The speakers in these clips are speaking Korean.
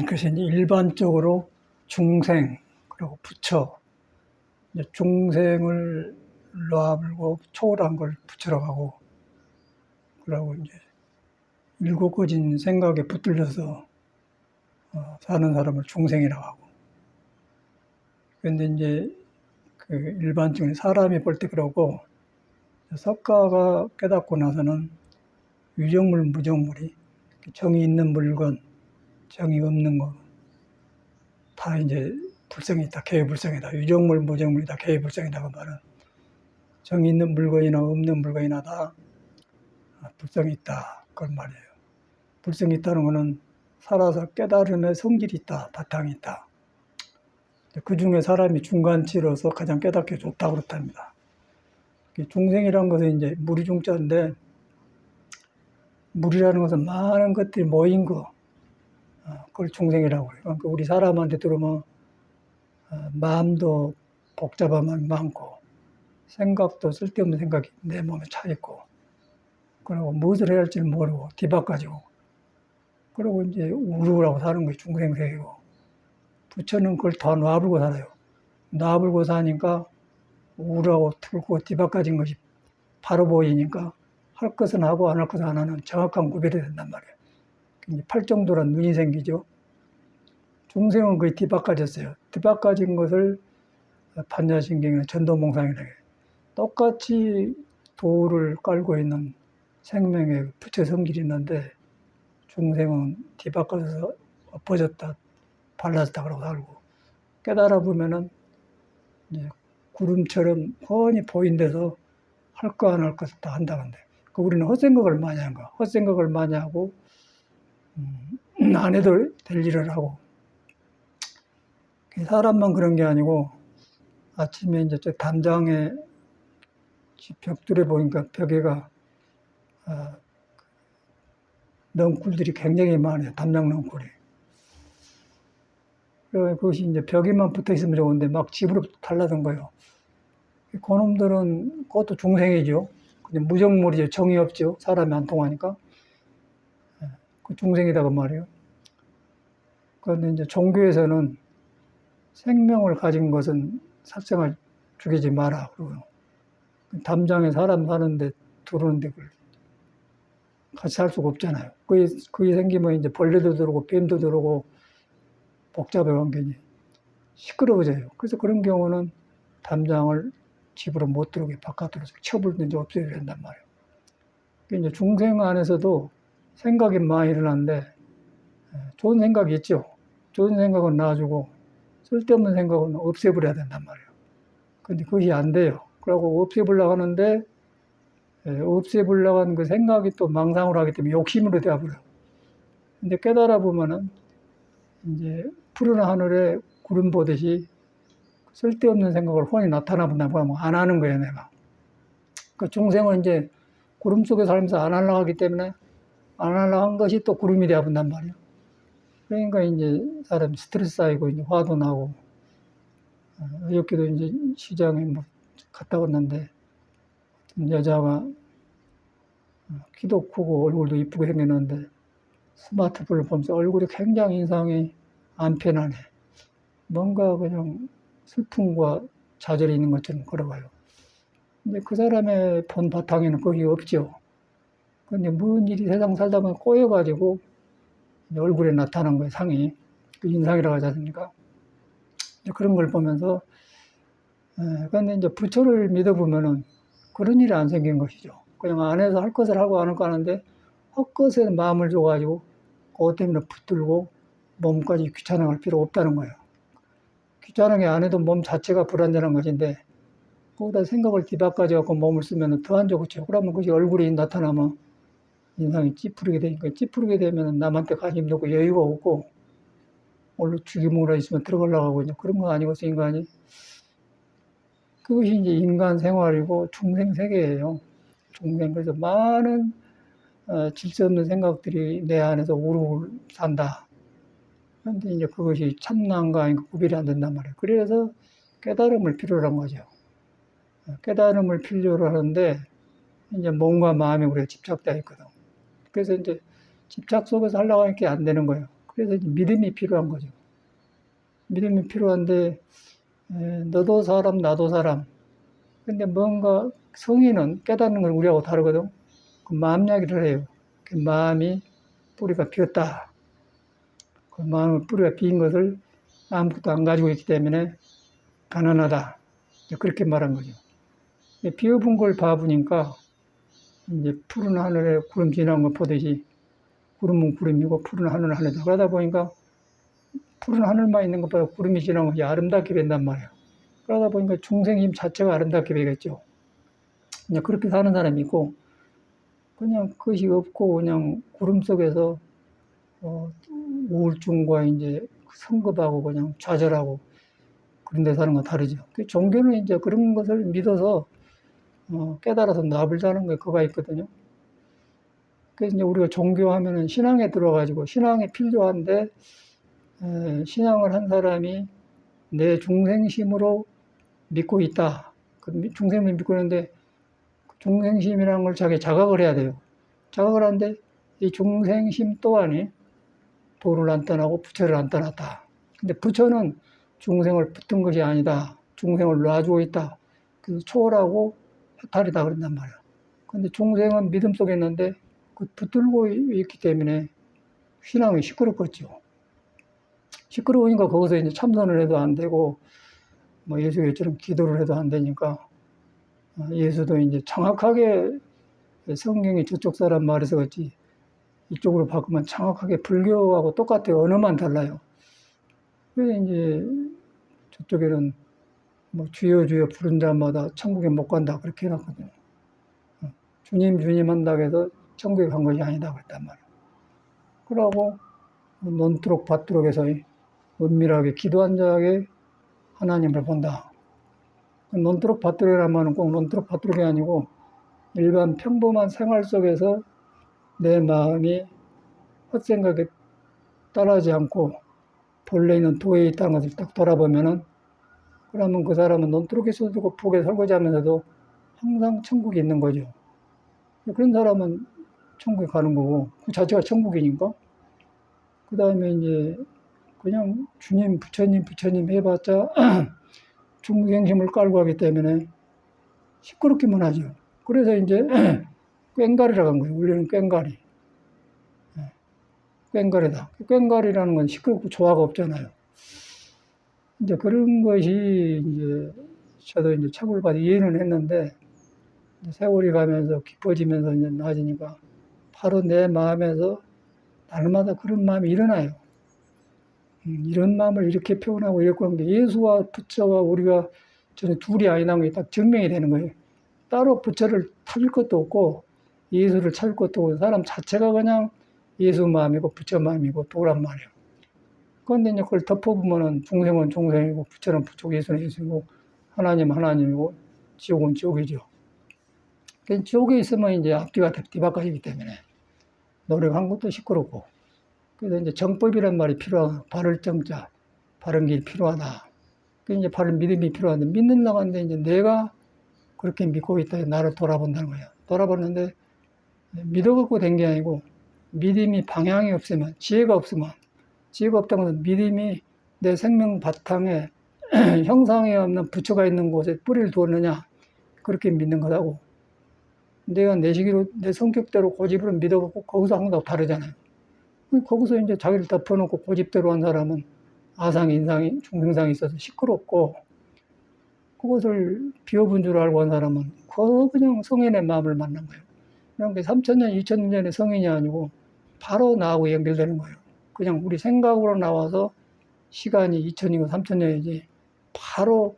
그래서 이제 일반적으로 중생, 그리고 부처, 이제 중생을 놔불고 초월한 걸 부처라고 하고, 그러고 이제 일곱거진 생각에 붙들려서 사는 사람을 중생이라고 하고. 근데 이제 그 일반적인 사람이 볼 때 그러고, 석가가 깨닫고 나서는 유정물, 무정물이 정이 있는 물건, 정이 없는 거, 다 이제 불성이 있다, 개불성이다. 유정물, 무정물이 다 개불성이다. 그 말은 정이 있는 물건이나 없는 물건이나 다 불성이 있다. 그런 말이에요. 불성이 있다는 것은 살아서 깨달음의 성질이 있다, 바탕이 있다. 그 중에 사람이 중간치로서 가장 깨닫기 좋다고 그렇답니다. 중생이라는 것은 이제 물이 중자인데, 물이라는 것은 많은 것들이 모인 거, 그걸 중생이라고 해요. 그러니까 우리 사람한테 들으면 마음도 복잡함이 많고, 생각도 쓸데없는 생각이 내 몸에 차 있고, 그리고 무엇을 해야 할지 모르고 뒤바꿔지고, 그리고 이제 우울하고 사는 것이 중생세계고, 부처는 그걸 더 놔불고 살아요. 놔불고 사니까 우울하고 틀고 뒤바꿔진 것이 바로 보이니까 할 것은 하고 안 할 것은 안 하는 정확한 구별이 된단 말이에요. 팔정도란 눈이 생기죠. 중생은 거의 뒤바꿔졌어요. 뒤바꿔진 것을 판자신경이나 전도몽상이라고 해요. 똑같이 도를 깔고 있는 생명의 부처 성질이 있는데, 중생은 뒤바꿔서 엎어졌다, 발라졌다 그러고 살고, 깨달아 보면은 이제 구름처럼 훤히 보인 데서 할 거 안 할 것을 다 한다는데, 우리는 헛생각을 많이 한 거야. 헛생각을 많이 하고, 안 해도 될 일을 하고. 사람만 그런 게 아니고, 아침에 이제 저 담장에 벽돌에 보니까 벽에가 넝쿨들이 굉장히 많아요. 담장 넝쿨이. 그것이 이제 벽에만 붙어 있으면 좋은데 막 집으로 달라든 거예요. 그놈들은 그것도 중생이죠. 그냥 무정물이죠. 정이 없죠. 사람이 안 통하니까. 그 중생이다 그 말이에요. 그런데 이제 종교에서는 생명을 가진 것은 살생을 죽이지 마라. 그러고요. 담장에 사람 사는데 들어오는데 그걸 같이 살 수가 없잖아요. 그게 생기면 이제 벌레도 들어오고 뱀도 들어오고 복잡해 완전히 시끄러워져요. 그래서 그런 경우는 담장을 집으로 못 들어오게 바깥으로 쳐불든지 없애야 된단 말이에요. 이제 중생 안에서도 생각이 많이 일어나는데, 좋은 생각이 있죠. 좋은 생각은 놔주고 쓸데없는 생각은 없애버려야 된단 말이에요. 근데 그것이 안 돼요. 그러고 없애보려고 하는데, 없애보려고 하는 그 생각이 또 망상으로 하기 때문에 욕심으로 되어버려요. 근데 깨달아 보면은 이제 푸른 하늘에 구름 보듯이 쓸데없는 생각을 훤히 나타나 본다고 하면 안 하는 거예요, 내가. 그 중생은 이제 구름 속에 살면서 안 하려고 하기 때문에 안 하려고 한 것이 또 구름이 되어 본단 말이에요. 그러니까 이제 사람이 스트레스 쌓이고 이제 화도 나고, 어저께도 이제 시장에 뭐 갔다 왔는데, 여자가 키도 크고 얼굴도 이쁘게 생겼는데, 스마트폰을 보면서 얼굴이 굉장히 인상이 안 편하네. 뭔가 그냥 슬픔과 좌절이 있는 것처럼 걸어가요. 근데 그 사람의 본 바탕에는 거기 없죠. 근데 무슨 일이 세상 살다 보면 꼬여가지고 얼굴에 나타난 거예요, 상이. 그 인상이라고 하지 않습니까? 그런 걸 보면서, 근데 이제 부처를 믿어보면은 그런 일이 안 생긴 것이죠. 그냥 안에서 할 것을 하고 안 할 거 하는데, 헛것에 마음을 줘가지고, 그것 때문에 붙들고 몸까지 귀찮아할 필요 없다는 거예요. 귀찮은 게 안 해도 몸 자체가 불안전한 것인데, 거기다 생각을 뒤바꿔져갖고 몸을 쓰면 더 안 좋겠죠. 그러면 그것이 얼굴이 나타나면 인상이 찌푸리게 되니까, 찌푸리게 되면 남한테 관심도 없고 여유가 없고, 원래 죽이먹으라 있으면 들어가려고 하고, 이제 그런 거 아니고서 인간이. 그것이 이제 인간 생활이고 중생 세계예요. 중생. 그래서 많은 질서 없는 생각들이 내 안에서 우르르 산다. 그런데 이제 그것이 참나인가 아닌가 구별이 안 된단 말이에요. 그래서 깨달음을 필요로 한 거죠. 깨달음을 필요로 하는데, 이제 몸과 마음이 우리가 집착되어 있거든. 그래서 이제 집착 속에서 하려고 하니까 안 되는 거예요. 그래서 이제 믿음이 필요한 거죠. 믿음이 필요한데, 너도 사람, 나도 사람. 근데 뭔가 성인은 깨닫는 건 우리하고 다르거든. 그 마음 이야기를 해요. 그 마음이 뿌리가 비었다. 그 마음의 뿌리가 비인 것을 아무것도 안 가지고 있기 때문에 가난하다. 그렇게 말한 거죠. 비어본 걸 봐보니까 이제 푸른 하늘에 구름 지나간 거 보듯이 구름은 구름이고 푸른 하늘은 하늘이다. 그러다 보니까 푸른 하늘만 있는 것보다 구름이 지나간 것이 아름답게 된단 말이에요. 그러다 보니까 중생심 자체가 아름답게 되겠죠. 그냥 그렇게 사는 사람이 있고, 그냥 그것이 없고, 그냥 구름 속에서, 우울증과 이제 성급하고 그냥 좌절하고 그런 데 사는 건 다르죠. 그 종교는 이제 그런 것을 믿어서, 깨달아서 납을 자는 거에 그가 있거든요. 그래서 이제 우리가 종교하면은 신앙에 들어가지고, 신앙이 필요한데, 신앙을 한 사람이 내 중생심으로 믿고 있다. 그 중생을 믿고 있는데, 중생심이라는 걸 자기 자각을 해야 돼요. 자각을 하는데 이 중생심 또한이 도를 안 떠나고 부처를 안 떠났다. 근데 부처는 중생을 붙든 것이 아니다. 중생을 놔주고 있다. 그래서 초월하고 해탈이다 그런단 말이야. 근데 중생은 믿음 속에 있는데 그 붙들고 있기 때문에 신앙이 시끄럽겠죠. 시끄러우니까 거기서 이제 참선을 해도 안 되고 뭐 예수교처럼 기도를 해도 안 되니까 예수도 이제 정확하게 성경이 저쪽 사람 말해서 그렇지 이쪽으로 바꾸면 정확하게 불교하고 똑같아요. 언어만 달라요. 그래서 이제 저쪽에는 뭐 주여 주여 부른 자마다 천국에 못 간다 그렇게 해놨거든요. 주님 주님 한다고 해서 천국에 간 것이 아니다 그랬단 말이에요. 그러고 논두록 밭두록에서 은밀하게 기도한 자에게 하나님을 본다. 논두록 밭두록이라는 말은 꼭 논두록 밭두록이 아니고 일반 평범한 생활 속에서 내 마음이 헛생각에 따라하지 않고 본래 있는 도에 있다는 것을 딱 돌아보면은 그러면 그 사람은 논두렁에 쏟고 북에 설거지하면서도 항상 천국에 있는 거죠. 그런 사람은 천국에 가는 거고 그 자체가 천국이니까 그 다음에 이제 그냥 주님 부처님 해봤자 중생심을 깔고 하기 때문에 시끄럽기만 하죠. 그래서 이제 꽹가리라고 한 거예요. 우리는 꽹가리. 꽹가리다. 꽹가리라는 건 시끄럽고 조화가 없잖아요. 이제 그런 것이 이제 저도 이제 착오를 받아 이해는 했는데 세월이 가면서 깊어지면서 이제 나아지니까 바로 내 마음에서 날마다 그런 마음이 일어나요. 이런 마음을 이렇게 표현하고 이렇게 하는 게 예수와 부처와 우리가 전에 둘이 아니라는 게 딱 증명이 되는 거예요. 따로 부처를 찾을 것도 없고 예수를 찾을 것도 없고 사람 자체가 그냥 예수 마음이고 부처 마음이고 도란 말이에요. 그런데 이제 그걸 덮어보면은 중생은 중생이고 부처는 부처고 예수는 예수이고 하나님은 하나님이고 지옥은 지옥이죠. 그 지옥에 있으면 이제 앞뒤가 뒤바꿔지기 때문에 노력한 것도 시끄럽고 그래서 이제 정법이란 말이 필요하고 바를 정자 바른 길이 필요하다. 그 이제 바른 믿음이 필요한데 믿는 나가는데 이제 내가 그렇게 믿고 있다. 나를 돌아본다는 거예요. 돌아보는데 믿어갖고 된 게 아니고 믿음이 방향이 없으면 지혜가 없다는 것은 믿음이 내 생명 바탕에 형상이 없는 부처가 있는 곳에 뿌리를 두었느냐 그렇게 믿는 거라고. 내가 내 시기로 내 성격대로 고집으로 믿어갖고 거기서 항상 다르잖아요. 거기서 이제 자기를 덮어놓고 고집대로 한 사람은 아상이 인상이 중생상이 있어서 시끄럽고 그것을 비워본 줄 알고 한 사람은 그냥 성인의 마음을 만난 거예요. 그냥 3,000년, 2,000년 전의 성인이 아니고 바로 나하고 연결되는 거예요. 그냥 우리 생각으로 나와서 시간이 2,000이고 3,000년이지 바로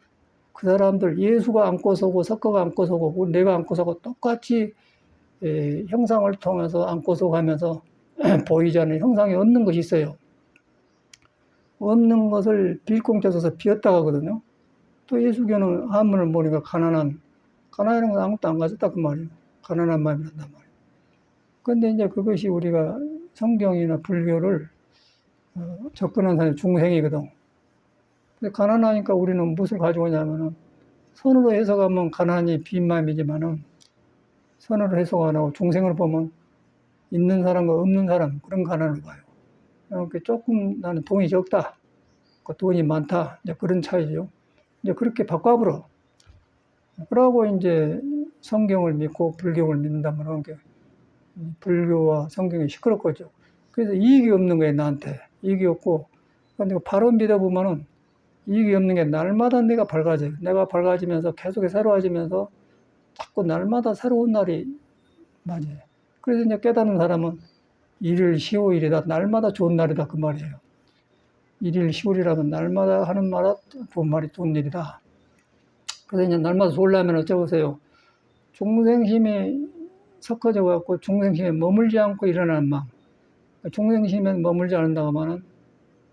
그 사람들 예수가 안고 서고 석가가 안고 서고 내가 안고 서고 똑같이 형상을 통해서 안고 서가면서 보이지 않는 형상이 없는 것이 있어요. 없는 것을 빌공짜 써서 비었다 하거든요. 또 예수교는 한문을 보니까 가난한 건 아무것도 안 가졌다 그 말이에요. 가난한 마음이 난단 말이에요. 그런데 이제 그것이 우리가 성경이나 불교를 접근한 사람이 중생이거든. 근데 가난하니까 우리는 무엇을 가지고 오냐면은 선으로 해석하면 가난이 빈 마음이지만은 선으로 해석 안 하고 중생을 보면 있는 사람과 없는 사람 그런 가난을 봐요. 이렇게 조금 나는 돈이 적다, 그 돈이 많다, 이제 그런 차이죠. 이제 그렇게 바꿔버려. 그러고 이제 성경을 믿고 불경을 믿는다면 불교와 성경이 시끄럽거죠. 그래서 이익이 없는 거예요, 나한테. 이익이 없고. 근데 바로 믿어보면은 이익이 없는 게 날마다 내가 밝아져요. 내가 밝아지면서 계속 새로워지면서 자꾸 날마다 새로운 날이 맞아요. 그래서 이제 깨닫는 사람은 일일 15일이다. 날마다 좋은 날이다. 그 말이에요. 일일 15일이라면 날마다 하는 말은 좋은 말이 좋은 일이다. 그래서 이제 날마다 좋으려면 어쩌보세요. 중생심이 섞어져 갖고 중생심에 머물지 않고 일어나는 마음. 중생심에 머물지 않는다고 하면은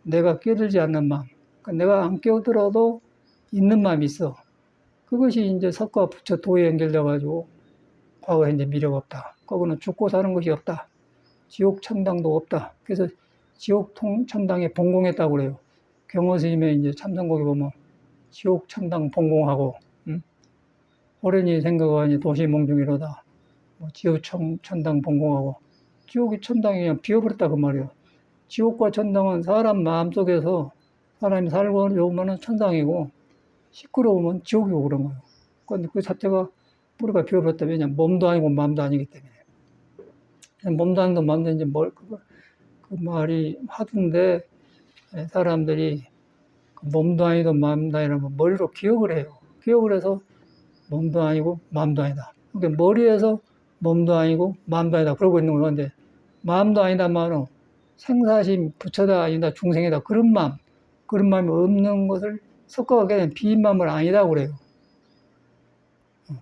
내가 끼어들지 않는 마음. 내가 안 끼어들어도 있는 마음이 있어. 그것이 이제 석과 부처 도에 연결돼 가지고 과거에 이제 미력 없다. 거기는 죽고 사는 것이 없다. 지옥 천당도 없다. 그래서 지옥 천당에 본공했다고 그래요. 경호 스님의 이제 참선곡에 보면 지옥 천당 본공하고, 호련히 생각하니 도시 몽중이로다. 뭐 지옥 천당 본공하고, 지옥이 천당이 그냥 비어버렸다 그 말이에요. 지옥과 천당은 사람 마음속에서 사람이 살고 좋으면 천당이고 시끄러우면 지옥이고 그런 거예요. 그런데 그 자체가 뿌리가 비어버렸다. 왜냐면 몸도 아니고 마음도 아니기 때문에. 몸도 아니고 마음도 이제 그 말이 하던데 사람들이 몸도 아니고 마음도 아니라면 머리로 기억을 해요. 기억을 해서 몸도 아니고 마음도 아니다. 그러니까 머리에서 몸도 아니고 마음도 아니다. 그러고 있는 건데 마음도 아니다 말은 생사심 부처다 아니다 중생이다 그런 마음이 없는 것을 섞어가게 되면 비마음을 아니다 그래요.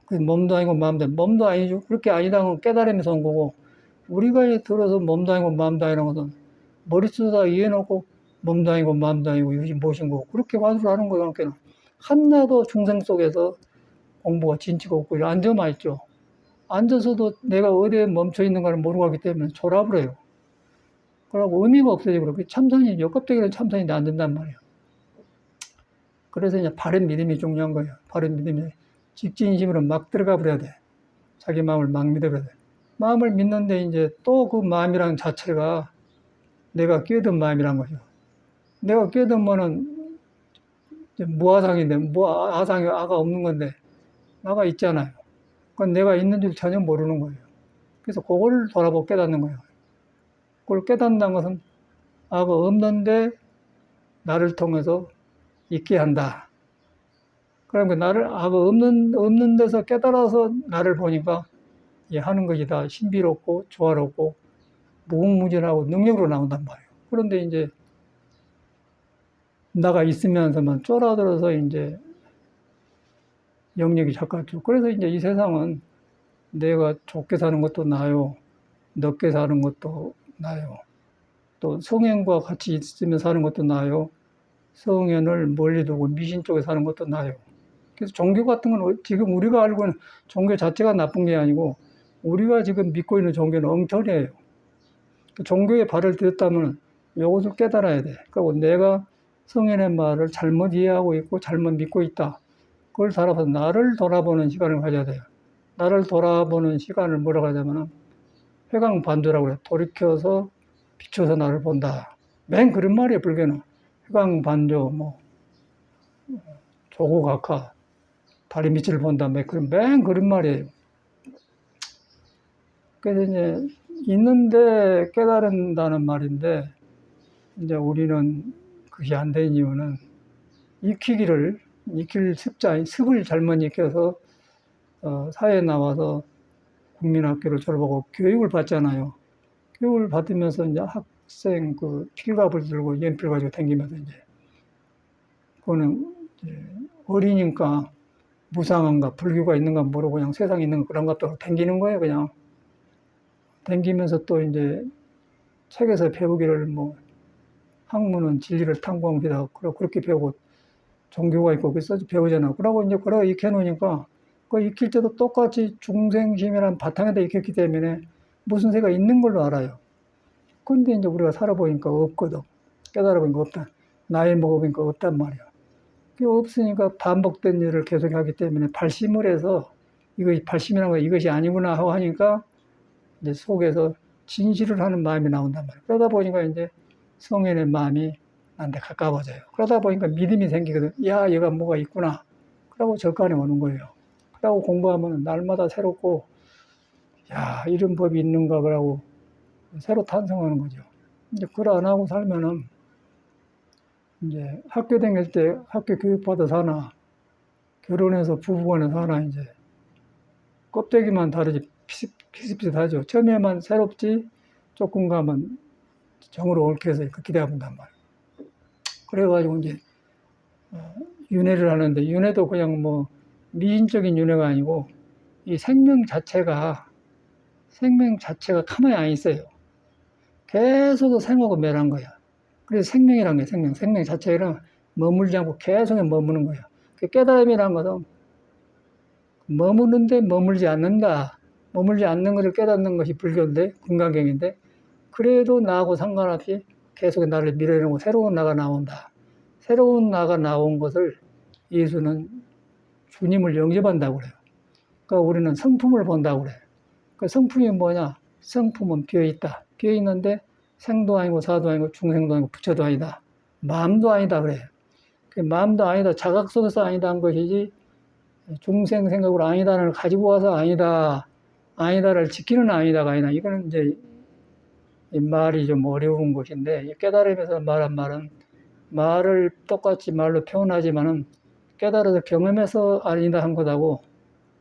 그 몸도 아니고 몸도 아니죠. 그렇게 아니다 건 깨달으면서 온 거고 우리가 들어서 몸도 아니고 마음도 아니라는 것은 머릿속에다 이해놓고 몸도 아니고 마음도 아니고 이것이 무엇인 거고 그렇게 화두를 하는 거예요. 그러니까 한나도 중생 속에서 공부가 진치가 없고 앉아만 있죠. 앉아서도 내가 어디에 멈춰 있는가를 모르고 하기 때문에 졸압을 해요. 그러고 의미가 없어지고 그렇게 참선이 역겁적인 참선이 안 된단 말이에요. 그래서 이제 바른 믿음이 중요한 거예요. 바른 믿음이 직진심으로 막 들어가 버려야 돼. 자기 마음을 막 믿어버려야 돼. 마음을 믿는데 이제 또 그 마음이라는 자체가 내가 끼어든 마음이란 거죠. 내가 끼어들면은 무아상인데, 아상이 아가 없는 건데, 나가 있잖아요. 그건 내가 있는 줄 전혀 모르는 거예요. 그래서 그걸 돌아보고 깨닫는 거예요. 그걸 깨닫는다는 것은 아가 없는데 나를 통해서 있게 한다. 그러니까 나를 아가 없는 데서 깨달아서 나를 보니까 하는 것이 다 신비롭고 조화롭고 무궁무진하고 능력으로 나온단 말이에요. 그런데 이제 나가 있으면서만 쫄아들어서 이제 영역이 작아져. 그래서 이제 이 세상은 내가 좋게 사는 것도 나요. 넓게 사는 것도 나요. 또 성현과 같이 있으면 사는 것도 나요. 성현을 멀리 두고 미신 쪽에 사는 것도 나요. 그래서 종교 같은 건 지금 우리가 알고 있는 종교 자체가 나쁜 게 아니고 우리가 지금 믿고 있는 종교는 엉터리예요. 종교에 발을 들였다면 이것을 깨달아야 돼. 그리고 내가 성현의 말을 잘못 이해하고 있고 잘못 믿고 있다. 그걸 돌아봐서 나를 돌아보는 시간을 가져야 돼요. 나를 돌아보는 시간을 뭐라고 하자면 회광반조라고 그래요. 돌이켜서 비춰서 나를 본다. 맨 그런 말이에요, 불교는. 회광반조, 조고각하, 달의 밑을 본다. 맨 그런 말이에요. 그래서 이제 있는데 깨달은다는 말인데, 이제 우리는 그게 안 된 이유는 익힐 습을 잘못 익혀서 사회에 나와서 국민학교를 졸업하고 교육을 받잖아요. 교육을 받으면서 이제 학생 필갑을 들고 연필 가지고 다니면서 이제 그거는 이제 어리니까 무상한가 불교가 있는가 모르고 그냥 세상에 있는 그런 것도 다니는 거예요. 그냥 다니면서 또 이제 책에서 배우기를 학문은 진리를 탐구합니다. 그렇게 배우고 종교가 있고 그래서 배우잖아. 그러고 이제 그러고 익혀놓으니까 그 익힐 때도 똑같이 중생심이라는 바탕에다 익혔기 때문에 무슨 새가 있는 걸로 알아요. 근데 이제 우리가 살아보니까 없거든. 깨달아보니까 없다. 나이 먹어보니까 없단 말이야. 그게 없으니까 반복된 일을 계속 하기 때문에 발심을 해서 발심이라는 거 이것이 아니구나 하고 하니까 이제 속에서 진실을 하는 마음이 나온단 말이야. 그러다 보니까 이제 성인의 마음이 나한테 가까워져요. 그러다 보니까 믿음이 생기거든. 야, 얘가 뭐가 있구나. 그러고 절간에 오는 거예요. 그러고 공부하면 날마다 새롭고, 야, 이런 법이 있는가, 그러고 새로 탄생하는 거죠. 이제 그걸 안 하고 살면은, 이제 학교 다닐 때 학교 교육받아 사나, 결혼해서 부부간에 사나, 이제 껍데기만 다르지 비슷비슷하죠. 처음에만 새롭지, 조금 가면 정으로 얽혀서 기대가 본단 말이에요. 그래가지고 이제 윤회를 하는데, 윤회도 그냥 뭐 미인적인 윤회가 아니고 이 생명 자체가 가만히 안 있어요. 계속 생하고 멸한 거야. 그래서 생명이란 게 생명 자체는 머물지 않고 계속 머무는 거야. 그 깨달음이란 것은 머무는데 머물지 않는다. 머물지 않는 것을 깨닫는 것이 불교인데, 금강경인데, 그래도 나하고 상관없이 계속 나를 밀어내고 새로운 나가 나온다. 새로운 나가 나온 것을 예수는 주님을 영접한다고 그래요. 그러니까 우리는 성품을 본다고 그래요. 그 성품이 뭐냐? 성품은 비어있다. 비어있는데 생도 아니고 사도 아니고 중생도 아니고 부처도 아니다. 마음도 아니다 그래요. 그 마음도 아니다. 자각 속에서 아니다 한 것이지 중생 생각으로 아니다를 가지고 와서 아니다를 지키는 아니다가 아니라, 이거는 이제 이 말이 좀 어려운 것인데, 깨달음에서 말한 말은 말을 똑같이 말로 표현하지만은 깨달아서 경험해서 아니다 한 것하고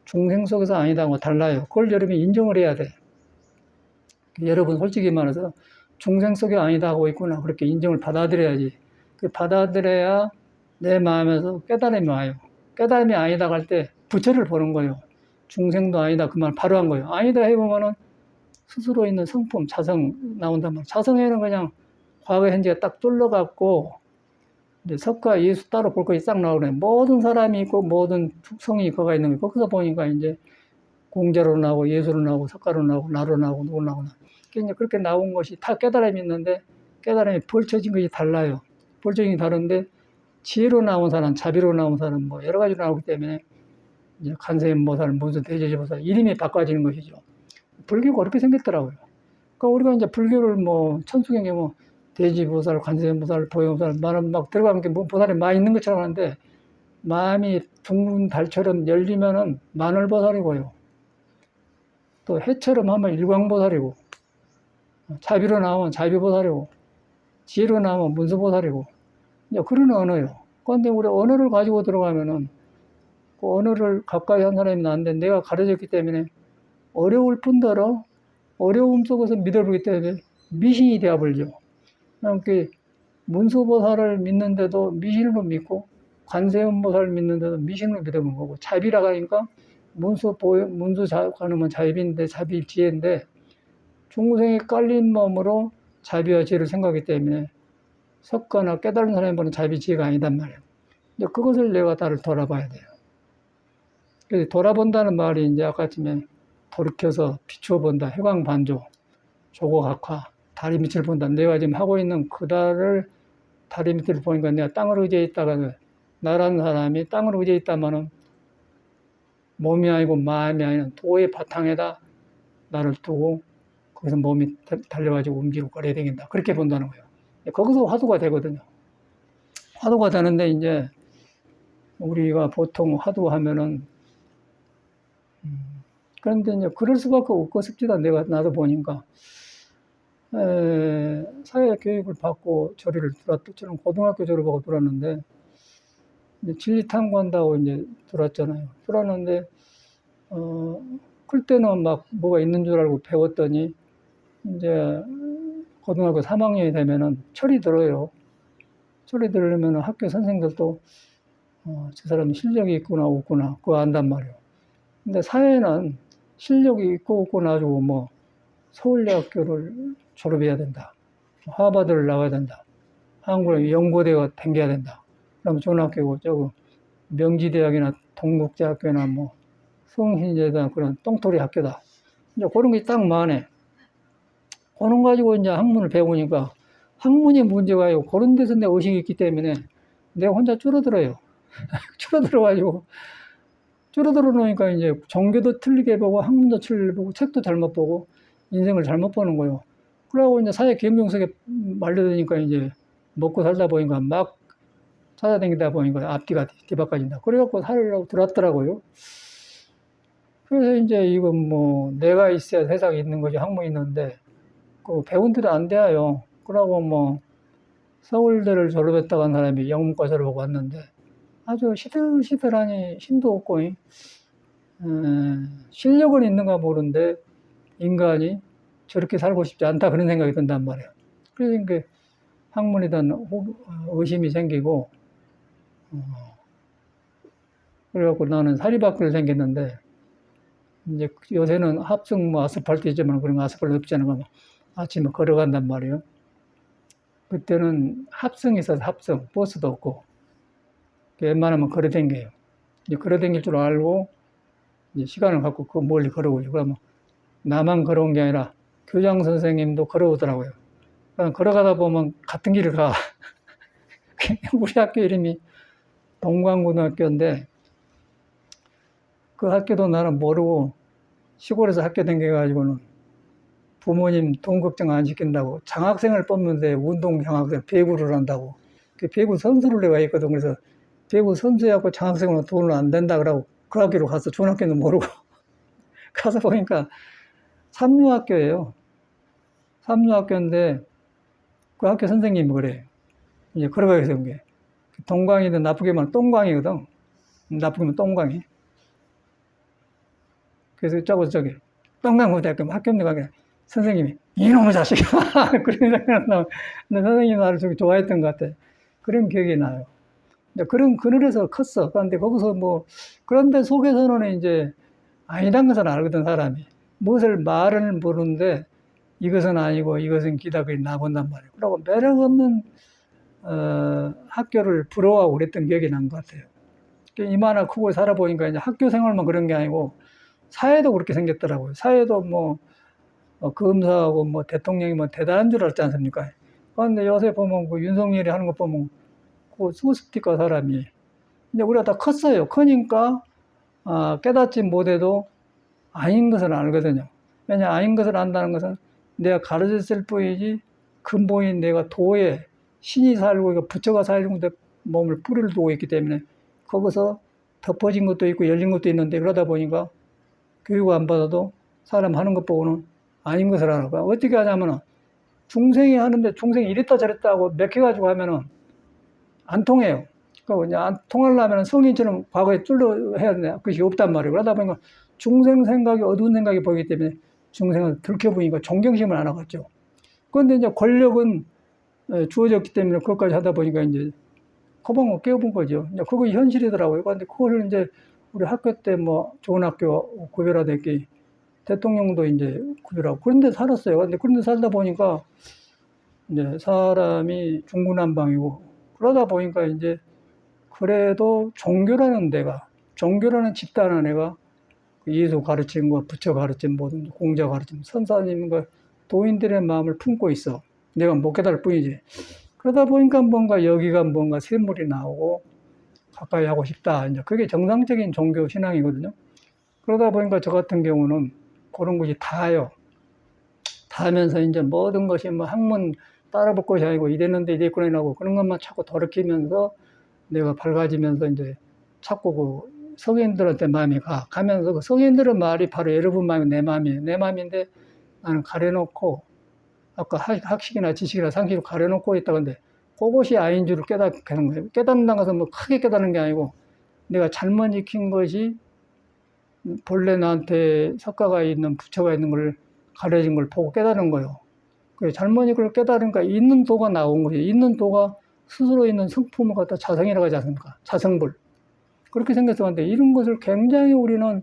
중생 속에서 아니다 한 거 달라요. 그걸 여러분이 인정을 해야 돼. 여러분 솔직히 말해서 중생 속에 아니다 하고 있구나, 그렇게 인정을 받아들여야지. 그 받아들여야 내 마음에서 깨달음이 와요. 깨달음이 아니다 할 때 부처를 보는 거예요. 중생도 아니다 그 말 바로 한 거예요. 아니다 해보면은 스스로 있는 성품, 자성 나온단 말이에요. 자성에는 그냥 과거 현재가 딱 뚫려갖고 이제 석가 예수 따로 볼 것이 싹 나오네. 모든 사람이 있고 모든 특성이 거가 있는 거예요. 거기서 보니까 이제 공자로 나오고 예수로 나오고 석가로 나오고 나로 나오고 누구 나오나. 그러니까 그렇게 나온 것이 다 깨달음이 있는데, 깨달음이 벌쳐진 것이 달라요. 벌쳐진 게 다른데, 지혜로 나온 사람, 자비로 나온 사람, 뭐 여러 가지로 나오기 때문에 이제 관세음보살, 문수 대제지보살 이름이 바꿔지는 것이죠. 불교가 그렇게 생겼더라고요. 그러니까 우리가 이제 불교를 뭐 천수경에 뭐 대지보살, 관세음보살, 보혜보살 막 들어가면 뭐 보살이 많이 있는 것처럼 하는데, 마음이 둥근 달처럼 열리면은 만월보살이고요. 또 해처럼 하면 일광보살이고, 자비로 나오면 자비보살이고, 지혜로 나오면 문수보살이고, 이제 그런 언어예요. 그런데 우리 언어를 가지고 들어가면은 그 언어를 가까이 한 사람이 나는데 내가 가르쳤기 때문에 어려울 뿐더러 어려움 속에서 믿어보기 때문에 미신이 되어버리죠. 그 문수보살을 믿는데도 미신으로 믿고, 관세음보살을 믿는데도 미신으로 믿어본 거고, 자비라고 하니까 문수 관음은 자비인데, 자비 지혜인데, 중생이 깔린 마음으로 자비와 지혜를 생각하기 때문에 석가나 깨달은 사람이 보는 자비 지혜가 아니단 말이에요. 이제 그것을 내가 다를 돌아봐야 돼요. 그래서 돌아본다는 말이 이제 아까쯤에 돌이켜서 비추어 본다, 해광반조, 조고각화, 다리 밑을 본다. 내가 지금 하고 있는 그 달을 다리 밑을 보니까 내가 땅을 의지해 있다가, 나라는 사람이 땅을 의지해 있다면은 몸이 아니고 마음이 아닌 도의 바탕에다 나를 두고 거기서 몸이 달려가지고 움직이고 그래야 되겠다. 그렇게 본다는 거예요. 거기서 화두가 되거든요. 화두가 되는데 이제 우리가 보통 화두하면은 그런데 이제 그럴 수밖에 없고 싶지다. 나도 보니까 사회 교육을 받고 저리를 들었죠. 저는 고등학교 졸업하고 들었는데 이제 진리 탐구한다고 이제 들었잖아요. 들었는데 클 때는 막 뭐가 있는 줄 알고 배웠더니 이제 고등학교 3학년이 되면은 철이 들어요. 철이 들으면 학교 선생들도 저 사람이 실력이 있구나 없구나 그거 안단 말이에요. 근데 사회는 실력이 있고 없고 나주고 뭐 서울대학교를 졸업해야 된다. 하버드를 나와야 된다. 한국의 연고대가 댕겨야 된다. 그러면 좋은 학교고, 저거 명지대학이나 동국대학교나 뭐 성신여대나 그런 똥토리 학교다. 이제 그런 게 딱 많네. 그런 가지고 이제 학문을 배우니까 학문이 문제가 아니고 그런 데서 내 의식이 있기 때문에 내가 혼자 줄어들어요. 줄어들어 놓으니까 이제 종교도 틀리게 보고 학문도 틀리게 보고 책도 잘못 보고 인생을 잘못 보는 거예요. 그러고 이제 사회 경쟁석에 말려드니까 이제 먹고 살다 보니까 막 찾아다니다 보니까 앞뒤가 뒤바꿔진다. 그래갖고 살려고 들어왔더라고요. 그래서 이제 이건 뭐 내가 있어야 세상에 있는 거지 학문이 있는데 그 배운 대로 안 돼요. 그러고 뭐 서울대를 졸업했다고 한 사람이 영문과 졸업하고 왔는데 아주 시들시들하니 힘도 없고 실력은 있는가 모르는데 인간이 저렇게 살고 싶지 않다 그런 생각이 든단 말이에요. 그래서 이게 학문에 대한 의심이 생기고 그래갖고 나는 사립학교를 생겼는데 이제 요새는 합성 뭐 아스팔트 있지만 그런 거 아스팔트 없잖아요. 그러면 아침에 걸어간단 말이에요. 그때는 합성이 있어서 합성 버스도 없고 웬만하면 걸어댕겨요. 이제 걸어댕길 줄 알고 이제 시간을 갖고 그 멀리 걸어오죠. 그러면 나만 걸어온 게 아니라 교장 선생님도 걸어오더라고요. 걸어가다 보면 같은 길을 가. 우리 학교 이름이 동광고등학교인데 그 학교도 나는 모르고 시골에서 학교 다녀가지고는 부모님 돈 걱정 안 시킨다고 장학생을 뽑는데 운동 장학생 배구를 한다고 그 배구 선수를 내가 했거든. 그래서 배구 선수하고 장학생은 돈을 안 된다 그러고 그 학교로 가서 좋은 학교는 모르고 가서 보니까 삼류학교예요. 삼류학교인데 그 학교 선생님이 그래. 이제 걸어가게 된 게. 동광이든 나쁘게 말하면 똥광이거든. 나쁘게 말하면 똥광이. 그래서 저기 똥광고등학교 학교인데 가게 선생님이 이놈의 자식아 그런 생각이 나고 근데 선생님이 나를 좀 좋아했던 것 같아. 그런 기억이 나요. 그런 그늘에서 컸어. 그런데 거기서 뭐 그런데 속에서는 이제 아니란 것은 알거든 사람이. 무엇을 말을 모르는데 이것은 아니고 이것은 기답이 나본단 말이에요. 그리고 매력 없는 학교를 부러워하고 그랬던 기억이 난 것 같아요. 이만한 크고 살아보니까 이제 학교 생활만 그런 게 아니고 사회도 그렇게 생겼더라고요. 사회도 뭐 검사하고 뭐 대통령이 뭐 대단한 줄 알지 않습니까? 그런데 요새 보면 그 윤석열이 하는 거 보면 그 수스티커 사람이 이제 우리가 다 컸어요. 크니까 깨닫지 못해도 아닌 것을 알거든요. 왜냐 아닌 것을 안다는 것은 내가 가르쳤을 뿐이지 근본인 내가 도에 신이 살고 부처가 살고 몸을 뿌리를 두고 있기 때문에 거기서 덮어진 것도 있고 열린 것도 있는데 그러다 보니까 교육 안 받아도 사람 하는 것 보고는 아닌 것을 알아. 어떻게 하냐면은 중생이 하는데 중생이 이랬다 저랬다 하고 몇 해가지고 하면은 안 통해요. 그러니까 이제 안 통하려면 성인처럼 과거에 뚫려 해야 되나 그것이 없단 말이에요. 그러다 보니까 중생 생각이 어두운 생각이 보이기 때문에 중생을 들켜보니까 존경심을 안 하겠죠. 그런데 이제 권력은 주어졌기 때문에 그것까지 하다 보니까 이제 거방을 깨워본 거죠. 이제 그거 현실이더라고요. 그런데 그걸 이제 우리 학교 때 뭐 좋은 학교 구별화됐기 대통령도 이제 구별하고 그런데 살았어요. 그런데 그런데 살다 보니까 이제 사람이 중구난방이고 그러다 보니까 이제 그래도 종교라는 데가 종교라는 집단 안에가 예수 가르친 거, 부처 가르친 모든 공자 가르친 선사님과 도인들의 마음을 품고 있어. 내가 못 깨달을 뿐이지. 그러다 보니까 뭔가 여기가 뭔가 샘물이 나오고 가까이 하고 싶다. 이제 그게 정상적인 종교 신앙이거든요. 그러다 보니까 저 같은 경우는 그런 것이 다요. 다면서 이제 모든 것이 뭐 학문 따라볼 것이 아니고 이랬는데 이랬구나 하고 그런 것만 자꾸 돌이키면서 내가 밝아지면서 이제 자꾸 그 성인들한테 마음이 가면서 그 성인들의 말이 바로 여러분 마음이 내 마음이에요. 내 마음인데 나는 가려놓고 아까 학식이나 지식이나 상식을 가려놓고 있다는데 그것이 아닌 줄을 깨닫게 하는 거예요. 깨닫는다는 것은 뭐 크게 깨닫는 게 아니고 내가 잘못 익힌 것이 본래 나한테 석가가 있는 부처가 있는 걸 가려진 걸 보고 깨달은 거예요. 잘못 이걸 깨달으니까 있는 도가 나온 거죠. 있는 도가 스스로 있는 성품을 갖다 자성이라고 하지 않습니까? 자성불. 그렇게 생겼었는데 이런 것을 굉장히 우리는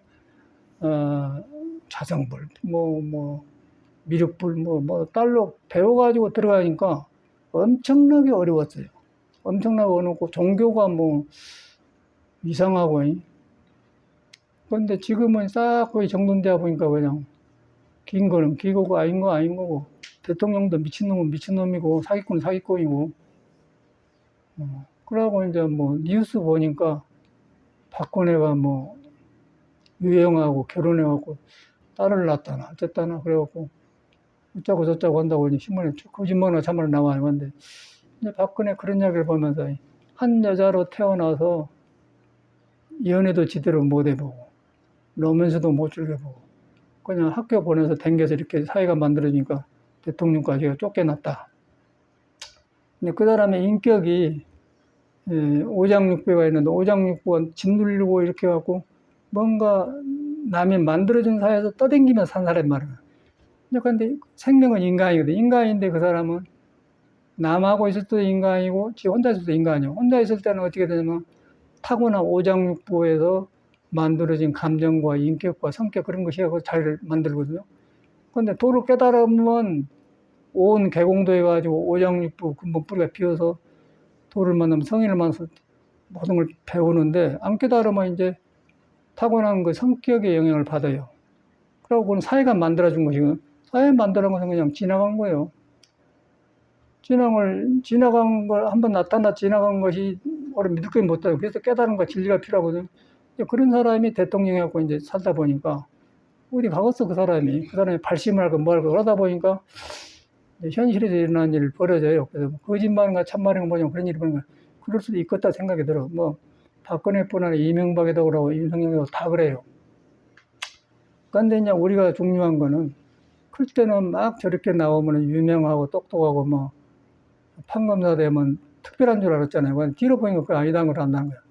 자성불, 미륵불, 딸로 배워가지고 들어가니까 엄청나게 어려웠어요. 엄청나게 어렵고 종교가 뭐 이상하고. 그런데 지금은 싹 거의 정돈되어 보니까 그냥 긴 거는 기고고 아닌 거 아닌 거고 대통령도 미친놈은 미친놈이고 사기꾼은 사기꾼이고 그러고 이제 뭐 뉴스 보니까 박근혜가 뭐 유영하고 결혼해갖고 딸을 낳았다나 어쨌다나 그래갖고 웃자고 저자고 한다고 이제 신문에 거짓말이나 참말로 나와요. 근데 이제 박근혜 그런 이야기를 보면서 한 여자로 태어나서 연애도 제대로 못 해보고 로맨스도 못 즐겨보고 그냥 학교 보내서 댕겨서 이렇게 사회가 만들어지니까 대통령까지 쫓겨났다. 근데 그 사람의 인격이 오장육부가 있는데 오장육부가 짓눌리고 이렇게 해갖고 뭔가 남이 만들어준 사회에서 떠댕기면서 산 사람 말이야. 근데 생명은 인간이거든. 인간인데 그 사람은 남하고 있을 때도 인간이고 지 혼자 있을 때도 인간이요. 혼자 있을 때는 어떻게 되냐면 타고난 오장육부에서 만들어진 감정과 인격과 성격 그런 것이 잘 만들거든요. 근데 도를 깨달으면 온 개공도 해가지고 오장육부 근본 뿌리가 비어서 도를 만나면 성인을 만나서 모든 걸 배우는데 안 깨달으면 이제 타고난 그 성격의 영향을 받아요. 그러고 그건 사회가 만들어준 것이고 사회 만들어준 것은 그냥 지나간 거예요. 지나간 걸 한번 나타나 지나간 것이 오래 믿을 게 못해요. 그래서 깨달음과 진리가 필요하거든요. 그런 사람이 대통령이었고 이제 살다 보니까 어디 가겠어 그 사람이 발심을 하고 뭐 하고 그러다 보니까 현실에서 일어나는 일을 벌어져요. 그래서 거짓말인가 참말인가 뭐냐 그런 일이 벌어져. 그럴 수도 있겠다 생각이 들어. 뭐 박근혜뿐 아니라 이명박에도 그러고 윤석열도 다 그래요. 그런데 이제 우리가 중요한 거는 클 때는 막 저렇게 나오면 유명하고 똑똑하고 뭐 판검사 되면 특별한 줄 알았잖아요. 뒤로 보니까 그거 아니다는 걸 안다는 거예요.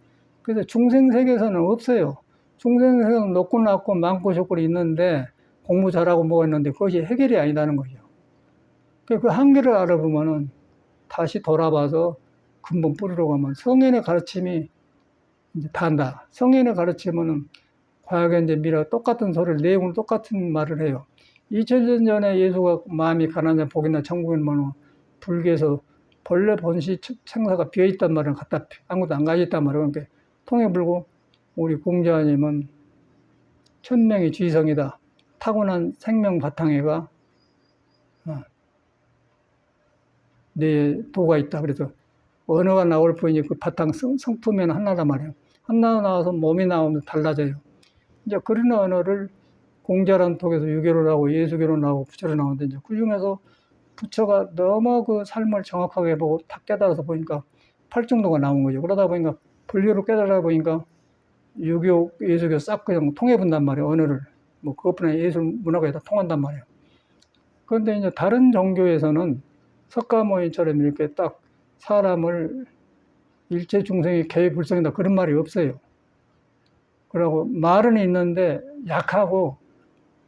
그래서 중생세계에서는 없어요. 중생세계는 높고 낮고 많고 적고 있는데 공부 잘하고 뭐가 있는데 그것이 해결이 아니다는 거죠. 그 한계를 알아보면은 다시 돌아봐서 근본 뿌리로 가면 성인의 가르침이 이제 다 한다. 성인의 가르침은 과학의 이제 미래 똑같은 소리를 내용은 똑같은 말을 해요. 2000년 전에 예수가 마음이 가난한 복이나 천국은 뭐 불교에서 본래 본시 생사가 비어있단 말은 갖다 아무것도 안 가져있단 말은 그러니까 통해 불고 우리 공자님은 천명이 지성이다. 타고난 생명 바탕에가 내 도가 있다. 그래서 언어가 나올 뿐이지 그 바탕 성품에는 하나단 말이에요. 하나 나와서 몸이 나오면 달라져요. 이제 그런 언어를 공자란 독에서 유교로 나오고 예수교로 나오고 부처로 나오는데 이제 그 중에서 부처가 너무 그 삶을 정확하게 보고 딱 깨달아서 보니까 팔정도가 나온 거죠. 그러다 보니까 불교를 깨달아 보니까 유교, 예수교 싹 그냥 통해 본단 말이에요. 언어를. 뭐 그것뿐 아니라 예술 문화가 다 통한단 말이에요. 그런데 이제 다른 종교에서는 석가모니처럼 이렇게 딱 사람을 일체 중생이 개불성이다 그런 말이 없어요. 그러고 말은 있는데 약하고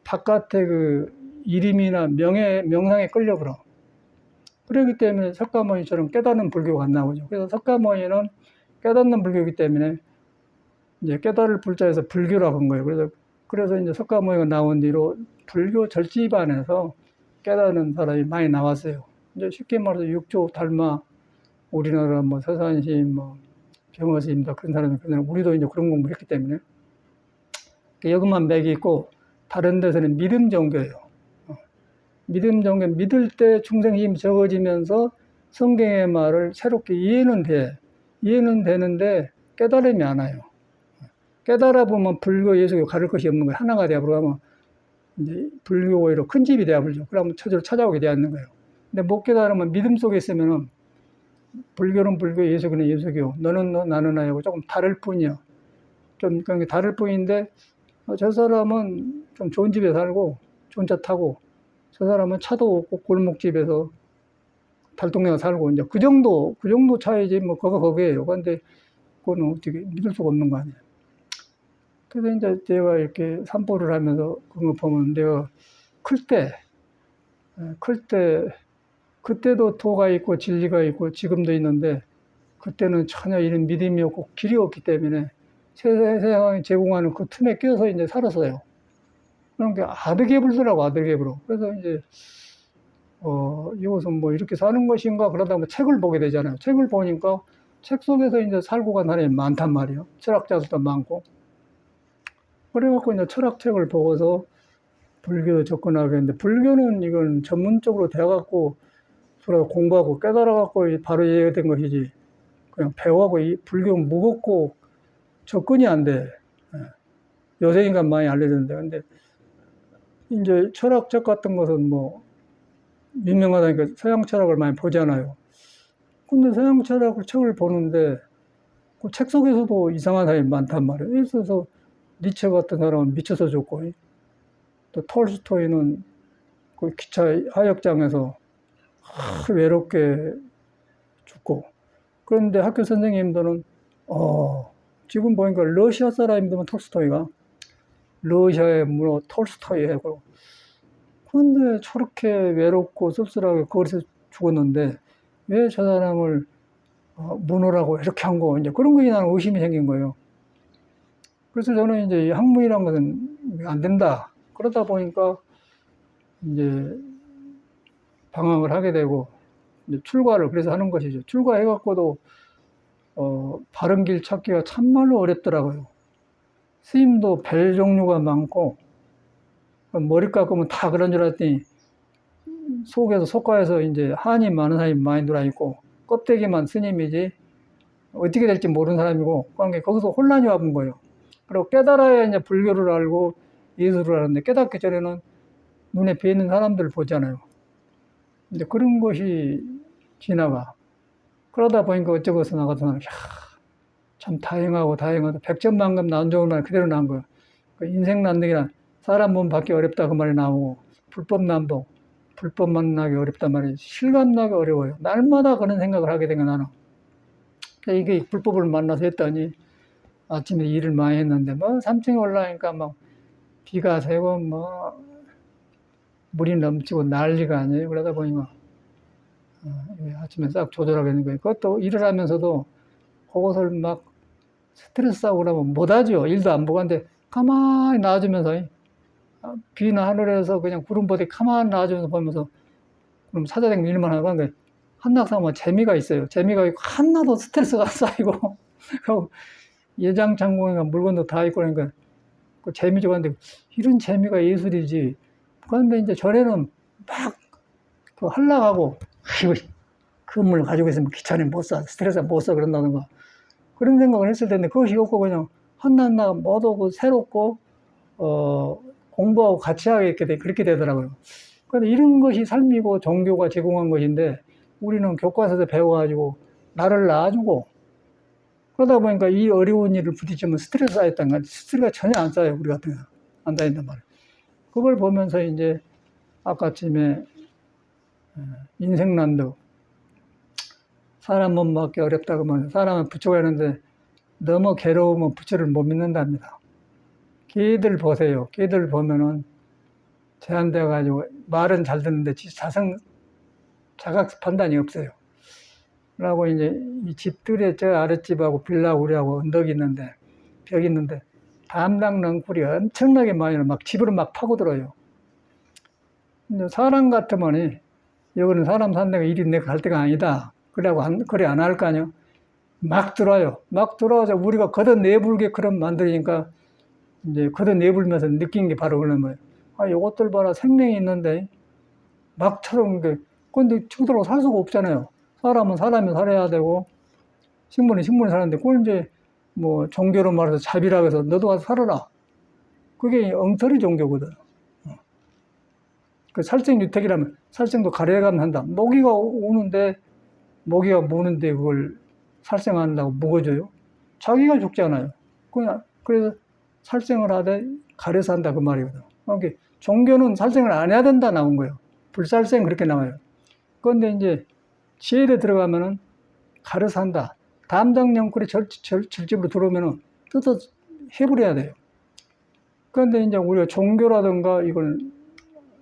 바깥에 그 이름이나 명상에 끌려버려. 그렇기 때문에 석가모니처럼 깨닫는 불교가 안 나오죠. 그래서 석가모니는 깨닫는 불교이기 때문에 이제 깨달을 불자에서 불교라고 한 거예요. 그래서 이제 석가모니가 나온 뒤로 불교 절집안에서 깨닫는 사람이 많이 나왔어요. 이제 쉽게 말해서 육조 달마 우리나라 뭐 서산시인 뭐 병어스입니다. 그런 사람이 우리도 이제 그런 공부를 했기 때문에 여기만 맥이 있고 다른 데서는 믿음 종교예요. 믿음 종교 믿을 때 중생 힘이 적어지면서 성경의 말을 새롭게 이해는 되는데 깨달음이 안 와요. 깨달아 보면 불교, 예수교 가릴 것이 없는 거예요. 하나가 되어버리면 이제 불교 오히려 큰 집이 되어버리죠. 그러면 저절로 찾아오게 되어 있는 거예요. 근데 못 깨달으면 믿음 속에 있으면은 불교는 불교, 예수교는 예수교, 너는 너, 나는 나하고 조금 다를 뿐이야. 좀 그런 게 다를 뿐인데 저 사람은 좀 좋은 집에 살고 좋은 차 타고 저 사람은 차도 없고 골목집에서 달동네가 살고 이제 그 정도 차이지 뭐 거기에요. 그런데 그거는 어떻게 믿을 수가 없는 거 아니에요. 그래서 이제 제가 이렇게 산보를 하면서 그거 보면 내가 클 때 그때도 도가 있고 진리가 있고 지금도 있는데 그때는 전혀 이런 믿음이 없고 길이 없기 때문에 세상이 제공하는 그 틈에 끼어서 이제 살았어요. 그러니까 아득해불더라고 아득해불어. 그래서 이제 이것은 뭐 이렇게 사는 것인가 그러다 보면 책을 보게 되잖아요. 책을 보니까 책 속에서 이제 살고 간 사람이 많단 말이에요. 철학자들도 많고. 그래갖고 이제 철학책을 보고서 불교 접근하게 했는데 불교는 이건 전문적으로 돼갖고 공부하고 깨달아갖고 바로 이해가 된 것이지. 그냥 배워하고 이 불교는 무겁고 접근이 안 돼. 요새 인간 많이 알려졌는데 근데 이제 철학책 같은 것은 뭐 유명하다니까 서양 철학을 많이 보잖아요. 근데 서양 철학을 책을 보는데 그 책 속에서도 이상한 사람이 많단 말이에요. 있어서 니체 같은 사람은 미쳐서 죽고, 또 톨스토이는 그 기차 하역장에서 외롭게 죽고. 그런데 학교 선생님들은 지금 보니까 러시아 사람이면 톨스토이가 러시아의 문어 톨스토이하고, 그런데 저렇게 외롭고 씁쓸하게 거기서 죽었는데 왜 저 사람을 문어라고 이렇게 한 거, 이제 그런 거에 나는 의심이 생긴 거예요. 그래서 저는 이제 학문이란 것은 안 된다. 그러다 보니까 이제 방황을 하게 되고, 이제 출가를 그래서 하는 것이죠. 출가해갖고도 바른 길 찾기가 참말로 어렵더라고요. 스님도 별 종류가 많고, 머리 깎으면 다 그런 줄 알았더니, 속에서, 속가에서 이제 한이 많은 사람이 많이 들어있고, 껍데기만 스님이지, 어떻게 될지 모르는 사람이고, 그러니까 거기서 혼란이 와본 거예요. 그리고 깨달아야 이제 불교를 알고 예술을 하는데, 깨닫기 전에는 눈에 뵈는 사람들을 보잖아요. 이제 그런 것이 지나가. 그러다 보니까 어쩌고서 나가서, 참 다행하다. 백전만금 난 좋은 날 그대로 난 거예요. 그 인생 난득이란 사람 몸 받기 어렵다 그 말이 나오고, 불법 난복, 불법 만나기 어렵단 말이에요. 실감나기 어려워요. 날마다 그런 생각을 하게 된 거야, 나는. 이게 불법을 만나서 했더니, 아침에 일을 많이 했는데, 3층에 올라가니까 비가 새고, 물이 넘치고 난리가 아니에요. 그러다 보니까, 아침에 싹 조절하게 되는 거예요. 그것도 일을 하면서도 그것을 스트레스 쌓고 그러면 못하죠. 일도 안 보고 하는데, 가만히 놔주면서, 비나 하늘에서 그냥 구름보다 가만히 놔주면서 보면서, 그럼 사자denk 일만 하고 하는데, 한낙사면 재미가 있어요. 재미가 있고, 하나도 스트레스가 쌓이고, 예장창고인가 물건도 다 있고 그러니까 그 재미죠. 근데 이런 재미가 예술이지. 그런데 이제 전에는 그 한락하고, 건물 가지고 있으면 귀찮으면 못 사, 스트레스 못 사, 그런다든가. 그런 생각을 했을 텐데, 그것이 없고 그냥 한낱나 못 오고 새롭고, 공부하고 같이 하게 그렇게 되더라고요. 그런데 이런 것이 삶이고 종교가 제공한 것인데, 우리는 교과서에서 배워가지고 나를 놔주고, 그러다 보니까 이 어려운 일을 부딪히면 스트레스 쌓였단 말이에요. 스트레스가 전혀 안 쌓여요. 우리 같은 경우는. 안 쌓인단 말이에요. 그걸 보면서 이제 아까쯤에 인생난도 사람 몸 맞기 어렵다고 하면 사람은 부처가 있는데 너무 괴로우면 부처를 못 믿는답니다. 개들 보세요. 개들 보면은 제한되어가지고 말은 잘 듣는데 자각 판단이 없어요. 그러고 이제 이 집들에 저 아랫집하고 빌라 우리하고 언덕이 있는데 벽이 있는데 담당 넝쿨이 엄청나게 많이 막 집으로 막 파고들어요. 근데 사람 같으면 여기는 사람 산 데가 일이 내가 갈 데가 아니다. 그래고 그래 안 할 거 아니요. 막 들어와요. 막 들어와서 우리가 걷어내불게 그런 만들니까 이제 걷어내불면서 느낀 게 바로 그런 거예요. 요것들 봐라, 생명이 있는데 막 쳐들어온 게, 근데 쳐들어오고 살 수가 없잖아요. 사람은 사람이 살아야 되고, 식물은 식물이 사는데, 그걸 이제 종교로 말해서 자비라고 해서 너도 와서 살아라. 그게 엉터리 종교거든. 그 살생유택이라면 살생도 가려가면 한다. 모기가 오는데, 모기가 무는데 그걸 살생한다고 먹어줘요? 자기가 죽잖아요. 그래서 살생을 하되 가려서 한다 그 말이거든. 그러니까 종교는 살생을 안 해야 된다 나온 거예요. 불살생 그렇게 나와요. 그런데 이제 지혜에 들어가면은 가려서 한다. 담당 영끌이 절집으로 들어오면은 뜯어 해버려야 돼요. 그런데 이제 우리가 종교라든가 이걸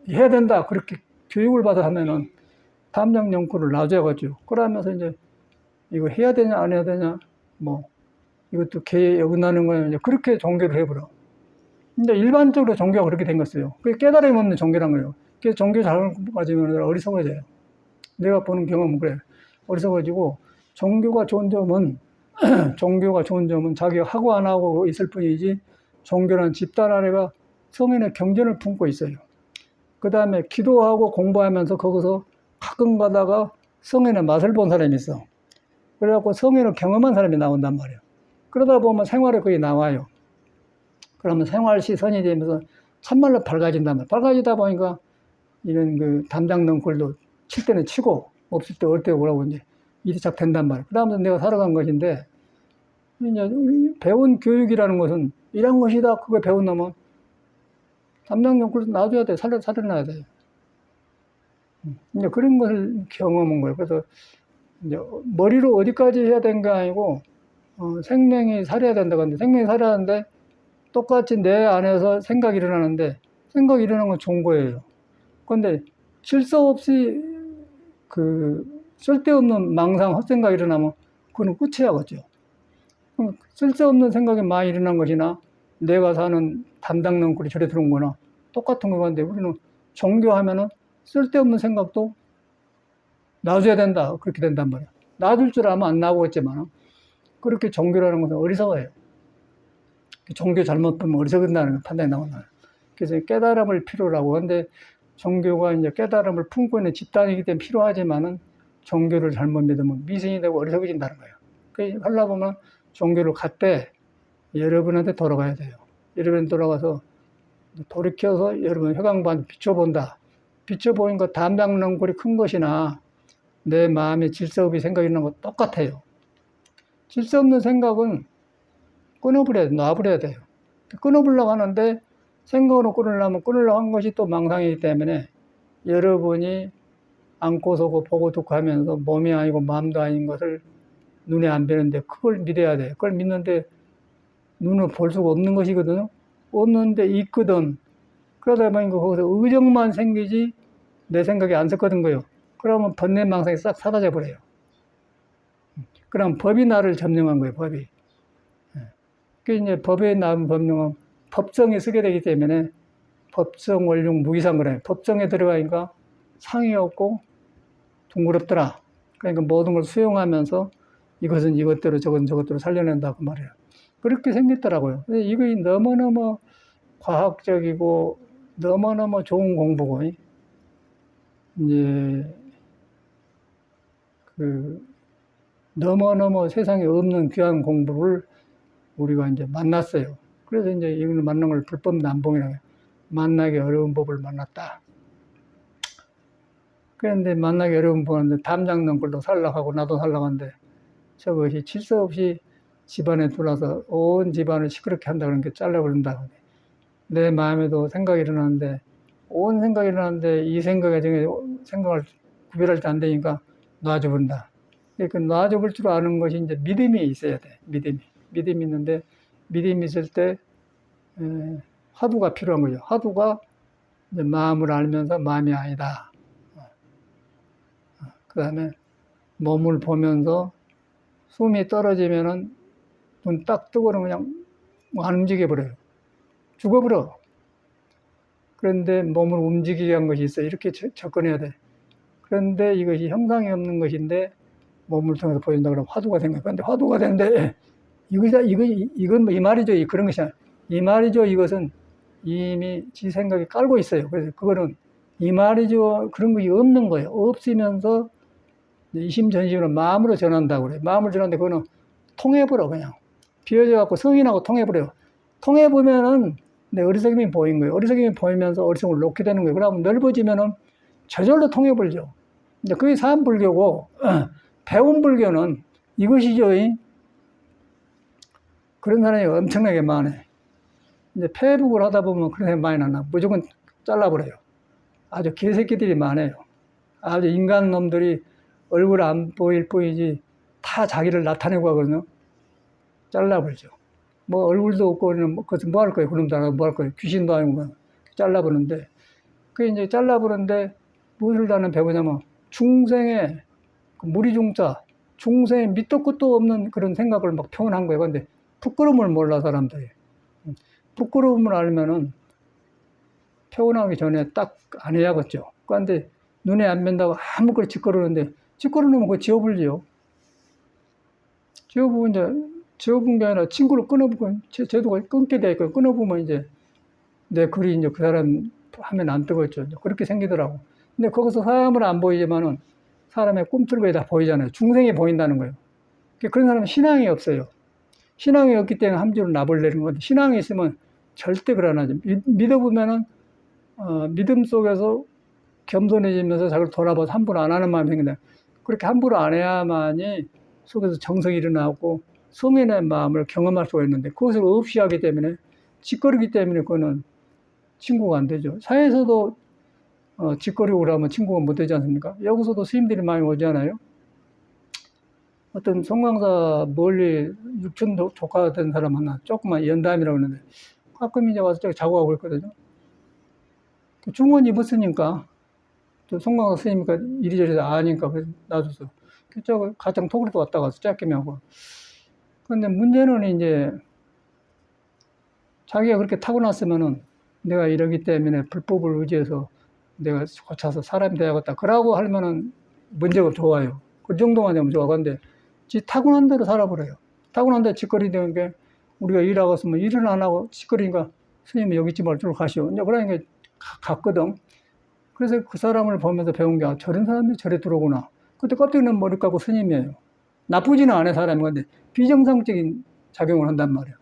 해야 된다 그렇게 교육을 받아 하면은 담당 영끌을 놔줘야겠죠. 그러면서 이제 이거 해야 되냐 안 해야 되냐 이것도 개에 어긋나는 거냐 이제 그렇게 종교를 해버려. 근데 일반적으로 종교가 그렇게 된 것이에요. 그게 깨달음이 없는 종교란 거예요. 그래서 종교 잘못 가지면 어리석어져요. 내가 보는 경험은 그래. 어리석어지고, 종교가 좋은 점은 자기가 하고 안 하고 있을 뿐이지, 종교는 집단 안에가 성인의 경전을 품고 있어요. 그 다음에 기도하고 공부하면서 거기서 가끔 가다가 성인의 맛을 본 사람이 있어. 그래갖고 성인을 경험한 사람이 나온단 말이에요. 그러다 보면 생활에 거의 나와요. 그러면 생활 시선이 되면서 참말로 밝아진단 말이에요. 밝아지다 보니까 이런 그 담당 넝쿨도 칠 때는 치고 없을 때 어릴 때 오라고 이제 일이 잘 된단 말이야. 그 다음부터 내가 살아간 것인데 이제 배운 교육이라는 것은 이런 것이다. 그걸 배운다면 담당 넝쿨도 놔줘야 돼. 살려놔야 돼. 이제 그런 것을 경험한 거예요. 그래서 이제 머리로 어디까지 해야 되는 게 아니고 생명이 살아야 된다고 하는데 생명이 살아야 하는데 똑같이 내 안에서 생각이 일어나는데 생각이 일어나는 건 좋은 거예요. 그런데 질서 없이 그 쓸데없는 망상, 헛생각이 일어나면 그건 끝이야, 그죠? 쓸데없는 생각이 많이 일어난 것이나 내가 사는 담당 넝쿨이 저래 들어온 거나 똑같은 거건데 우리는 종교하면은 쓸데없는 생각도 놔줘야 된다. 그렇게 된단 말이야. 놔줄 줄 알면 안 나오겠지만 그렇게 종교라는 것은 어리석어요. 종교 잘못 보면 어리석은다는 판단이 나온다. 그래서 깨달음을 필요로 하고 근데 종교가 이제 깨달음을 품고 있는 집단이기 때문에 필요하지만은 종교를 잘못 믿으면 미신이 되고 어리석어진다는 거예요. 그래서 하려고 보면 종교를 갖되 여러분한테 돌아가야 돼요. 여러분 돌아가서 돌이켜서 여러분 회광반 비춰본다. 비춰보니까 담당 넝쿨이 큰 것이나 내 마음에 질서 없이 생각이 있는 것 똑같아요. 질서 없는 생각은 끊어버려야 돼. 놔버려야 돼요. 끊어보려고 하는데 생각으로 끊으려고 한 것이 또 망상이기 때문에 여러분이 안고 서고 보고 듣고 하면서 몸이 아니고 마음도 아닌 것을 눈에 안 뵈는데 그걸 믿어야 돼. 그걸 믿는데 눈을 볼 수가 없는 것이거든요. 없는데 있거든. 그러다 보니까 거기서 의정만 생기지 내 생각이 안 섰거든 거요. 그러면 번뇌망상이 싹 사라져 버려요. 그럼 법이 나를 점령한 거예요. 법이. 그 이제 법에 나온 법령은 법성에 쓰게 되기 때문에 법성 원룡 무이상 그래요. 법성에 들어가니까 상이 없고 둥그럽더라. 그러니까 모든 걸 수용하면서 이것은 이것대로 저것은 저것대로 살려낸다 그 말이에요. 그렇게 생겼더라고요. 근데 이거 너무너무 과학적이고 너무너무 좋은 공부고 이제 그 너무너무 세상에 없는 귀한 공부를 우리가 이제 만났어요. 그래서 이제 이걸 만난 걸 불법 남봉이라고 해요. 만나기 어려운 법을 만났다. 그런데 만나기 어려운 법인데 담장 넝쿨도 살락하고 나도 살락한데 저것이 질서 없이 집안에 들어와서 온 집안을 시끄럽게 한다는 게 잘라버린다. 내 마음에도 생각이 일어나는데 온 생각이 일어나는데 이 생각에 생각을 구별할 때 안 되니까 놔줘버린다. 그러니까 놔줘볼 줄 아는 것이 이제 믿음이 있어야 돼. 믿음이 있는데 믿음이 있을 때 화두가 필요한 거죠. 화두가 이제 마음을 알면서 마음이 아니다. 그 다음에 몸을 보면서 숨이 떨어지면은 눈 딱 뜨고는 그냥 안 움직여 버려요. 죽어버려. 그런데 몸을 움직이게 한 것이 있어. 이렇게 접근해야 돼. 그런데 이것이 형상이 없는 것인데 몸을 통해서 보인다 그러면 화두가 된 거예요. 그런데 화두가 되는데 이건 뭐 이 말이죠. 그런 것이 아니라 이 말이죠. 이것은 이미 지 생각이 깔고 있어요. 그래서 그거는 이 말이죠. 그런 것이 없는 거예요. 없으면서 이심전심으로 마음으로 전한다고 그래요. 마음을 전하는데 그거는 통해버려 그냥. 비어져 갖고 성인하고 통해버려요. 통해보면은 내 어리석임이 보인 거예요. 어리석임이 보이면서 어리석음을 놓게 되는 거예요. 그러면 넓어지면은 저절로 통해버리죠. 이제 그게 사안불교고 배운 불교는 이것이죠. 그런 사람이 엄청나게 많아요. 이제 페북을 하다 보면 그런 사람이 많이 나나 무조건 잘라버려요. 아주 개새끼들이 많아요. 아주 인간 놈들이 얼굴 안 보일 뿐이지 다 자기를 나타내고 하거든요. 잘라버리죠. 뭐 얼굴도 없고 그것은 뭐 할 거예요. 그놈도 뭐 할 거예요. 귀신도 아니고 잘라버리는데 그 이제 잘라버리는데 무엇을 나는 배우냐면 중생의 그 무리중자 중생의 밑도 끝도 없는 그런 생각을 막 표현한 거예요. 근데 부끄러움을 몰라 사람들이. 부끄러움을 알면은 표현하기 전에 딱 안 해야겠죠. 그런데 눈에 안 뵌다고 아무거나 짓거리는데 짓거리면 그거 지워버리죠. 지워본 게 아니라 친구를 끊어보고 제도가 끊게 돼 있고 끊어보면 이제 내 글이 이제 그 사람 하면 안 뜨겠죠. 그렇게 생기더라고. 근데 거기서 사람은 안 보이지만은 사람의 꿈틀거리 다 보이잖아요. 중생이 보인다는 거예요. 그런 사람은 신앙이 없어요. 신앙이 없기 때문에 함부로 나불내는 건데 신앙이 있으면 절대 그러나죠. 믿어보면은 믿음 속에서 겸손해지면서 자기를 돌아봐서 함부로 안 하는 마음이 생긴다. 그렇게 함부로 안 해야만이 속에서 정성이 일어나고 성인의 마음을 경험할 수가 있는데 그것을 없이 하기 때문에 짓거리기 때문에 그거는 친구가 안 되죠. 사회에서도 짓거리고 그러면 친구가 못 되지 않습니까? 여기서도 스님들이 많이 오잖아요. 어떤 송강사 멀리 육촌 조카 된 사람 하나 조그만 연담이라고 그러는데 가끔 이제 와서 저기 자고 가고 그랬거든요. 중원 입었으니까 또 송강사 스님이니까 이리저리 아니까 그래서 놔줘서 저거 가장 토그리도 왔다 가서 짧게면 하고. 그런데 문제는 이제 자기가 그렇게 타고났으면은 내가 이러기 때문에 불법을 의지해서 내가 고쳐서 사람이 돼야겠다. 그러고 하면은 문제가 좋아요. 그 정도만 되면 좋아. 근데 지 타고난 대로 살아버려요. 타고난 대로 짓거리 되는 게 우리가 일하고 있으면 일을 안 하고 짓거리니까 스님이 여기 있지 말도록 하시오. 이제 그러니까 갔거든. 그래서 그 사람을 보면서 배운 게 저런 사람이 저래 들어오구나. 그때 껍데기는 머리 감고 스님이에요. 나쁘지는 않은 사람인 건데 비정상적인 작용을 한단 말이에요.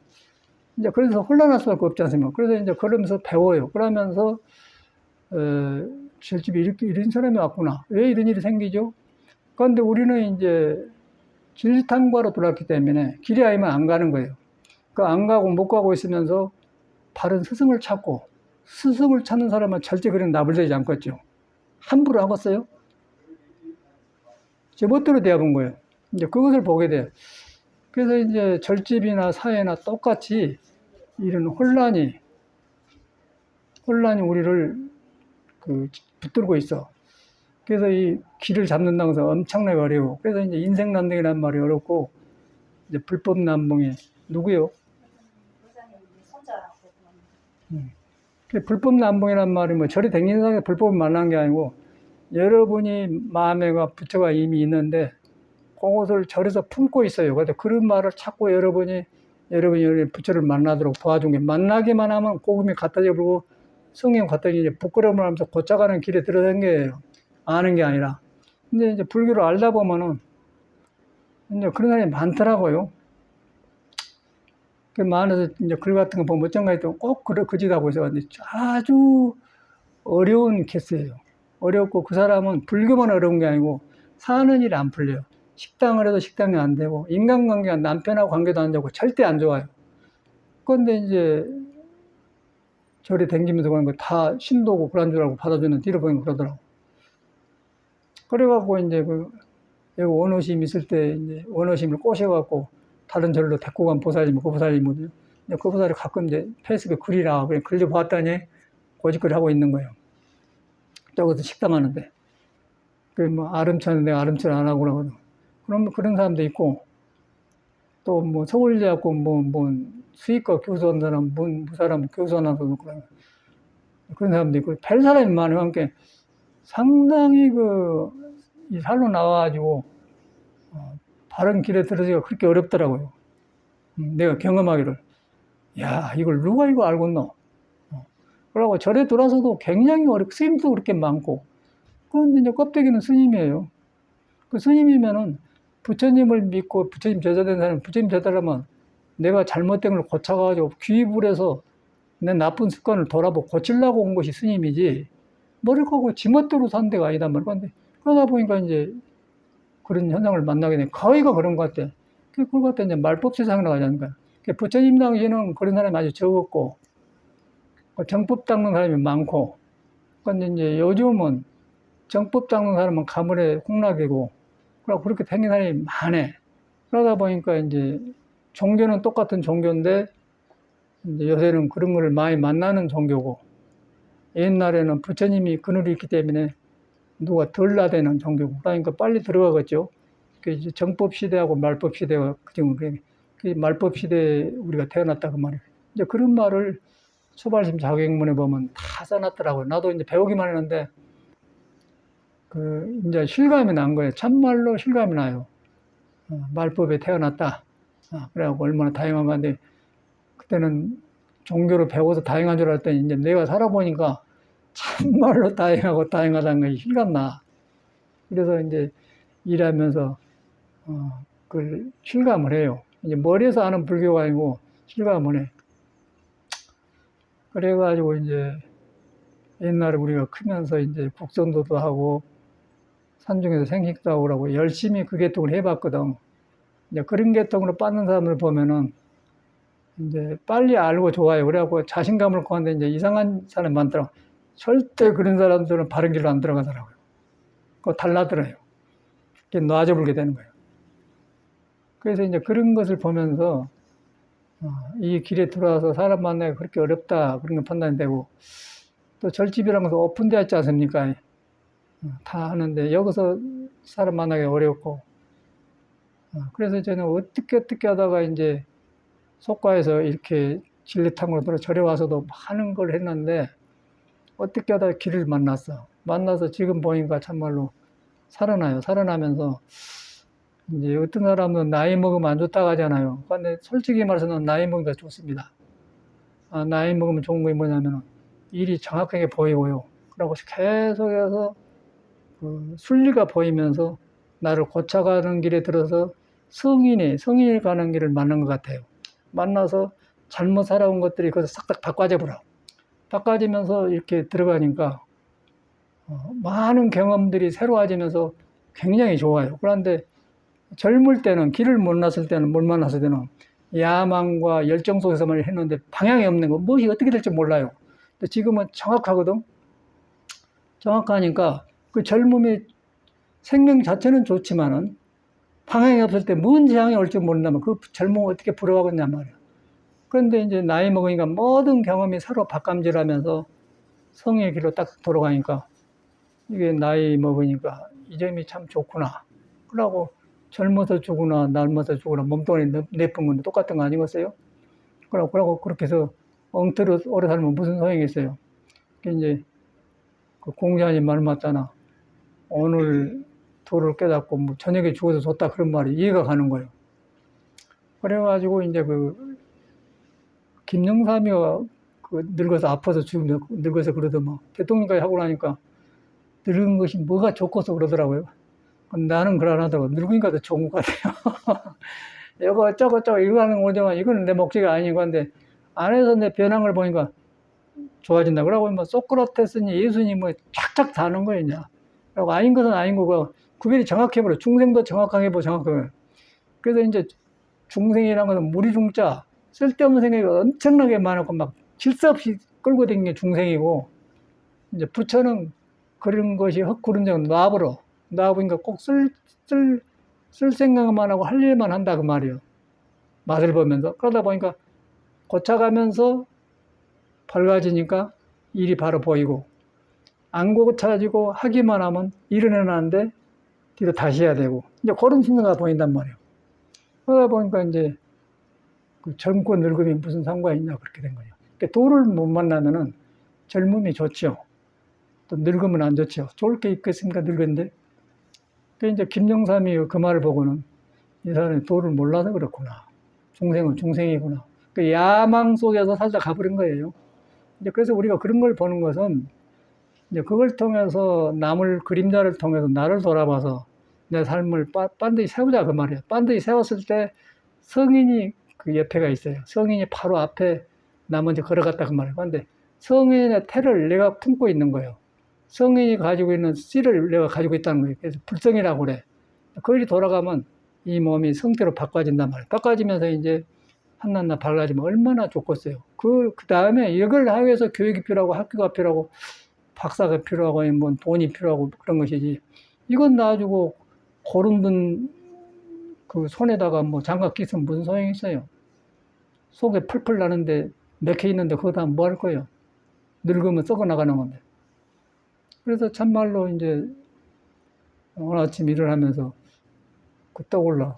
이제 그래서 혼란할 수밖에 없지 않습니까? 그래서 이제 그러면서 배워요. 그러면서 실집이 이런 사람이 왔구나. 왜 이런 일이 생기죠? 그런데 우리는 이제 길탐구하러 들어왔기 때문에 길이 아니면 안 가는 거예요. 그 안 가고 못 가고 있으면서 바른 스승을 찾고 스승을 찾는 사람은 절대 그런 나불대지 않겠죠. 함부로 하겠어요? 제 멋대로 대해본 거예요. 이제 그것을 보게 돼요. 그래서 이제 절집이나 사회나 똑같이 이런 혼란이 우리를 붙들고 있어. 그래서 이 길을 잡는다고 해서 엄청나게 어려워. 그래서 이제 인생 난동이라는 말이 어렵고, 이제 불법 난봉이 누구요? 불법 난봉이라는 말이 뭐 절에 댕기는 사람이 불법을 만난 게 아니고, 여러분이 마음에가 부처가 이미 있는데, 그것을 절에서 품고 있어요. 그래서 그런 말을 찾고 여러분이 부처를 만나도록 도와준 게, 만나기만 하면 복음이 갖다 줘버리고 성령 갖다 이제 부끄러움을 하면서 고쳐가는 길에 들어선 거예요. 아는 게 아니라. 근데 이제 불교를 알다 보면은 이제 그런 사람이 많더라고요. 그 많아서 이제 글 같은 거 보면 어쩐 가에 꼭 그 짓 하고 있어. 근데 아주 어려운 케이스예요. 어렵고 그 사람은 불교만 어려운 게 아니고 사는 일이 안 풀려요. 식당을 해도 식당이 안 되고 인간관계가 남편하고 관계도 안 되고 절대 안 좋아요. 그런데 이제 절에 댕기면서 그런 거 다 신도고 그런 줄 알고 받아주는 뒤로 보니까 그러더라고. 그래갖고 이제 여기 원어심 있을 때 이제 원어심을 꼬셔갖고 다른 절로 데리고 간 보살님이 그 보살님이거든요. 그 보살이 가끔 이제 페이스북에 글이라 그냥 글 좀 봤더니 고집거리 하고 있는 거예요. 저기서 식당 하는데. 그 뭐 아름차는 내가 아름차를 안 하고 그러거든. 그럼 그런 사람도 있고 또 뭐 서울대학교 뭐 수의과 교수한 사람, 사람 교수하는 사람도 그런 사람도 있고 별 사람이 많아요. 그러니까 상당히 이 살로 나와가지고 바른 길에 들어서기가 그렇게 어렵더라고요. 내가 경험하기를. 야, 이걸 누가 이거 알겠노? 그러고 절에 돌아서도 굉장히 어렵고, 스님도 그렇게 많고, 그런데 이제 껍데기는 스님이에요. 그 스님이면은 부처님을 믿고 부처님 제자된 사람은 부처님 제자라면 내가 잘못된 걸 고쳐가지고 귀입을 해서 내 나쁜 습관을 돌아보고 고치려고 온 것이 스님이지, 머리를 고 지멋대로 산 데가 아니다 말이야. 근데 그러다 보니까 이제 그런 현상을 만나게 돼. 거의가 그런 것 같아. 그걸 갖다 이제 말법 세상에 나가자는 거야. 부처님 당시에는 그런 사람이 아주 적었고, 정법 닦는 사람이 많고, 근데 이제 요즘은 정법 닦는 사람은 가물에 홍락이고, 그렇게 생긴 사람이 많아. 그러다 보니까 이제 종교는 똑같은 종교인데, 이제 요새는 그런 걸 많이 만나는 종교고, 옛날에는 부처님이 그늘이 있기 때문에 누가 덜 나대는 종교고, 그러니까 빨리 들어가겠죠. 이제 정법 시대하고 말법 시대가 그 말법 시대에 우리가 태어났다 그 말이에요. 이제 그런 말을 초발심 자격문에 보면 다 써놨더라고요. 나도 이제 배우기만 했는데 이제 실감이 난 거예요. 참말로 실감이 나요. 말법에 태어났다. 그래갖고 얼마나 다행한 건데 그때는 종교를 배워서 다행한 줄 알았더니 이제 내가 살아보니까 참말로 다행하다는 것이 실감나. 그래서 이제 일하면서 그걸 실감을 해요. 이제 머리에서 아는 불교가 아니고 실감을 해. 그래가지고 이제 옛날에 우리가 크면서 이제 국선도도 하고 산중에서 생식도 하고 그러고 열심히 그 계통을 해봤거든. 이제 그런 계통으로 빠는 사람을 보면은 이제 빨리 알고 좋아요. 그래갖고 자신감을 구하는데 이제 이상한 사람이 많더라고. 절대 그런 사람들은 바른 길로 안 들어가더라고요. 그거 달라들어요. 놔줘버리게 되는 거예요. 그래서 이제 그런 것을 보면서 이 길에 들어와서 사람 만나기가 그렇게 어렵다 그런 게 판단이 되고 또 절집이라는 것도 오픈되어 있지 않습니까? 다 하는데 여기서 사람 만나기 어렵고 그래서 저는 어떻게 하다가 이제 속과에서 이렇게 진리탕으로 들어 절에 와서도 많은 걸 했는데 어떻게 하다가 길을 만나서 지금 보니까 참말로 살아나요. 살아나면서 이제 어떤 사람은 나이 먹으면 안 좋다고 하잖아요. 근데 솔직히 말해서는 나이 먹으니까 좋습니다. 나이 먹으면 좋은 게 뭐냐면 일이 정확하게 보이고요. 그리고 계속해서 그 순리가 보이면서 나를 고쳐가는 길에 들어서 성인이 가는 길을 만난 것 같아요. 만나서 잘못 살아온 것들이 거기서 싹싹 바꿔지면서 이렇게 들어가니까 많은 경험들이 새로워지면서 굉장히 좋아요. 그런데 젊을 때는 못 만났을 때는 야망과 열정 속에서만 했는데 방향이 없는 거, 무엇이 어떻게 될지 몰라요. 근데 지금은 정확하거든. 정확하니까 그 젊음의 생명 자체는 좋지만은 방향이 없을 때 뭔 지향이 올지 모른다면 그 젊음을 어떻게 불어가겠냔 말이야. 그런데 이제 나이 먹으니까 모든 경험이 서로 바감질하면서 성의 길로 딱 돌아가니까 이게 나이 먹으니까 이 점이 참 좋구나. 그러고 젊어서 죽으나 젊어서 죽으나 몸뚱아리 내쁜 건 똑같은 거 아니겠어요? 그러고 그렇게 해서 엉터리 오래 살면 무슨 소용이 있어요? 이제 그 공자님 말 맞잖아. 오늘 도를 깨닫고 뭐 저녁에 죽어서 좋다 그런 말이 이해가 가는 거예요. 그래가지고 이제 그 김영삼이가 그 늙어서 아파서 죽으면 늙어서 그러더만 대통령까지 하고 나니까 늙은 것이 뭐가 좋고서 그러더라고요. 나는 그러나더라고. 늙으니까 더 좋은 것 같아요. 이거 저거 이거 하는 거지만 이거는 내 목적이 아니고 한데 안에서 내 변한 걸 보니까 좋아진다. 그러고 뭐 소크라테스니 예수님 뭐 착착 다 하는 거예요. 그리고 아닌 것은 아닌 거고 구별이 정확해버려. 중생도 정확하게 정확하게. 그래서 이제 중생이라는 것은 무리중자 쓸데없는 생각이 엄청나게 많았고 막 질서 없이 끌고 다니는 게 중생이고 이제 부처는 그런 것이 헛구른 적은 놔보니까 꼭 쓸 생각만 하고 할 일만 한다 그 말이에요. 맛을 보면서 그러다 보니까 고쳐가면서 밝아지니까 일이 바로 보이고 안 고쳐지고 하기만 하면 일은 해놨는데 뒤로 다시 해야 되고 이제 그런 신호가 보인단 말이에요. 그러다 보니까 이제 그 젊고 늙음이 무슨 상관이 있냐 그렇게 된 거예요. 그러니까 도를 못 만나면은 젊음이 좋죠. 또 늙으면 안 좋죠. 좋을 게 있겠습니까 늙은데. 그러니까 이제 김영삼이 그 말을 보고는 이 사람이 도를 몰라서 그렇구나. 중생은 중생이구나. 그 야망 속에서 살다 가버린 거예요. 이제 그래서 우리가 그런 걸 보는 것은 이제 그걸 통해서 남을 그림자를 통해서 나를 돌아봐서 내 삶을 반드시 세우자 그 말이에요. 반드시 세웠을 때 성인이 그 옆에가 있어요. 성인이 바로 앞에 나 먼저 걸어갔다 그 말이에요. 그런데 성인의 태를 내가 품고 있는 거예요. 성인이 가지고 있는 씨를 내가 가지고 있다는 거예요. 그래서 불성이라고 그래. 거기 돌아가면 이 몸이 성태로 바꿔진단 말이에요. 바꿔지면서 이제 한낱낱 밝아지면 얼마나 좋겠어요. 그 다음에 이걸 하기 위해서 교육이 필요하고 학교가 필요하고 박사가 필요하고 뭐 돈이 필요하고 그런 것이지. 이건 놔주고 고른 분 그 손에다가 뭐 장갑 끼으면 무슨 소용이 있어요. 속에 펄펄 나는데 맥혀 있는데 그거 뭐 할 거예요. 늙으면 썩어 나가는 건데. 그래서 참말로 이제 오늘 아침 일을 하면서 그 떠올라.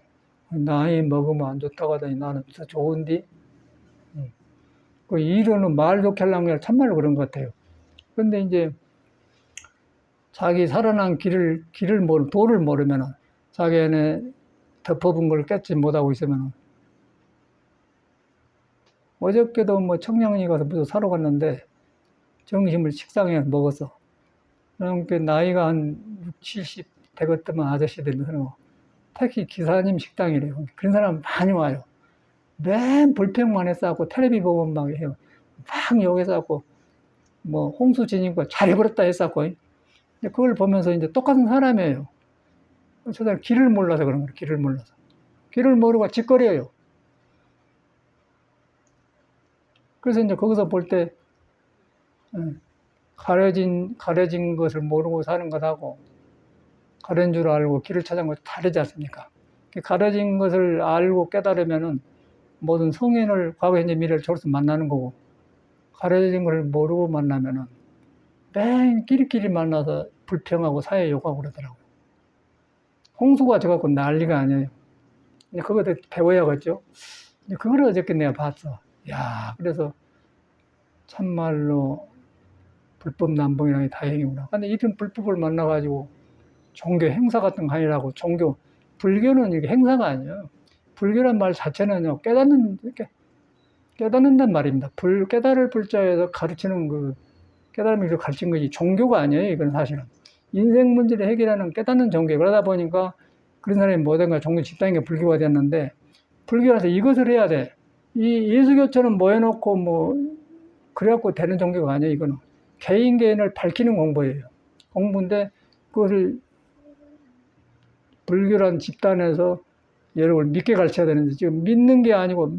나이 먹으면 안 좋다고 하더니 나는 더 좋은디? 그 일은 말 좋게 하려는 게 참말로 그런 것 같아요. 근데 이제 자기 살아난 도를 모르면은 자기 안에 덮어본 걸 깨지 못하고 있으면은 어저께도 뭐 청량리 가서 무슨 사러 갔는데 점심을 식당에 먹었어. 그러니까 나이가 한 6, 70 되겠더만 아저씨들이 그러는 거. 택시 기사님 식당이래요. 그런 사람 많이 와요. 맨 불평만 해싸고 텔레비 보면 막 해요. 막 욕해싸고 뭐 홍수 지니까 잘해버렸다 했었고, 근데 그걸 보면서 이제 똑같은 사람이에요. 저 사람 길을 몰라서 그런 거예요. 길을 몰라서. 길을 모르고 짓거려요. 그래서 이제 거기서 볼 때 가려진 것을 모르고 사는 것하고 가려진 줄 알고 길을 찾은 것 다르지 않습니까? 가려진 것을 알고 깨달으면은 모든 성인을 과거, 현재, 미래를 저로서 만나는 거고, 가려진 걸 모르고 만나면은 매일 끼리끼리 만나서 불평하고 사회 욕하고 그러더라고요. 홍수가 져갖고 난리가 아니에요. 근데 그것도 배워야겠죠. 근데 그걸 어저께 내가 봤어. 야, 그래서 참말로 불법 남봉이라는 게 다행이구나. 근데 이런 불법을 만나가지고 종교 행사 같은 거 아니라고, 불교는 이게 행사가 아니에요. 불교란 말 자체는요, 깨닫는단 말입니다. 깨달을 불자에서 가르치는 깨달음을 가르친 거지, 종교가 아니에요, 이건 사실은. 인생 문제를 해결하는 깨닫는 종교. 그러다 보니까 그런 사람이 뭐든가 종교 집단인 게 불교가 됐는데, 불교라서 이것을 해야 돼. 이 예수교처럼 모여놓고 그래갖고 되는 종교가 아니에요, 이거는. 개인을 밝히는 공부예요. 공부인데, 그것을 불교란 집단에서 여러분을 믿게 가르쳐야 되는데, 지금 믿는 게 아니고,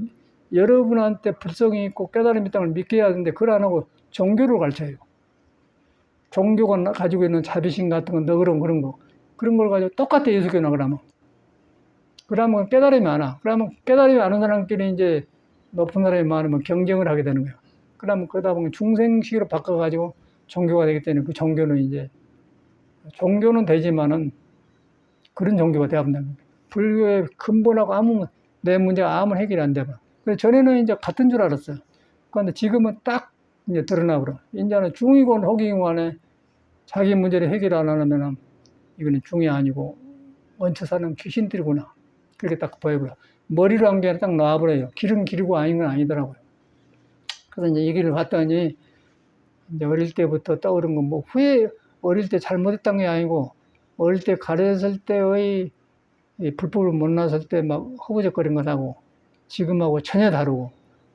여러분한테 불성이 있고 깨달음이 있다는 걸 믿게 해야 되는데, 그걸 안 하고 종교를 가르쳐요. 종교가 가지고 있는 자비심 같은 거, 너그러운 그런 걸 가지고 똑같아, 예수교나 그러면 깨달음이 안 와. 그러면 깨달음이 안 오는 사람끼리 이제 높은 사람이 많으면 경쟁을 하게 되는 거예요. 그러면 그러다 보면 중생식으로 바꿔가지고 종교가 되기 때문에 그 종교는 되지만은 그런 종교가 되어버린 거예요. 불교의 근본하고 내 문제가 아무 해결이 안 되고. 그래서 전에는 이제 같은 줄 알았어요. 그런데 지금은 딱 이제 드러나버려. 이제는 중이건 혹이건 간에 자기 문제를 해결 안 하려면 이거는 중이 아니고 얹혀 사는 귀신들이구나. 그렇게 딱 보여버려. 머리로 한 게 딱 나와버려요. 길은 길이고 아닌 건 아니더라고요. 그래서 이제 얘기를 봤더니 이제 어릴 때부터 떠오른 건 어릴 때 잘못했던 게 아니고 어릴 때 가렸을 때의 불법을 못 났을 때 막 허우적거린 것하고 지금하고 전혀 다르고,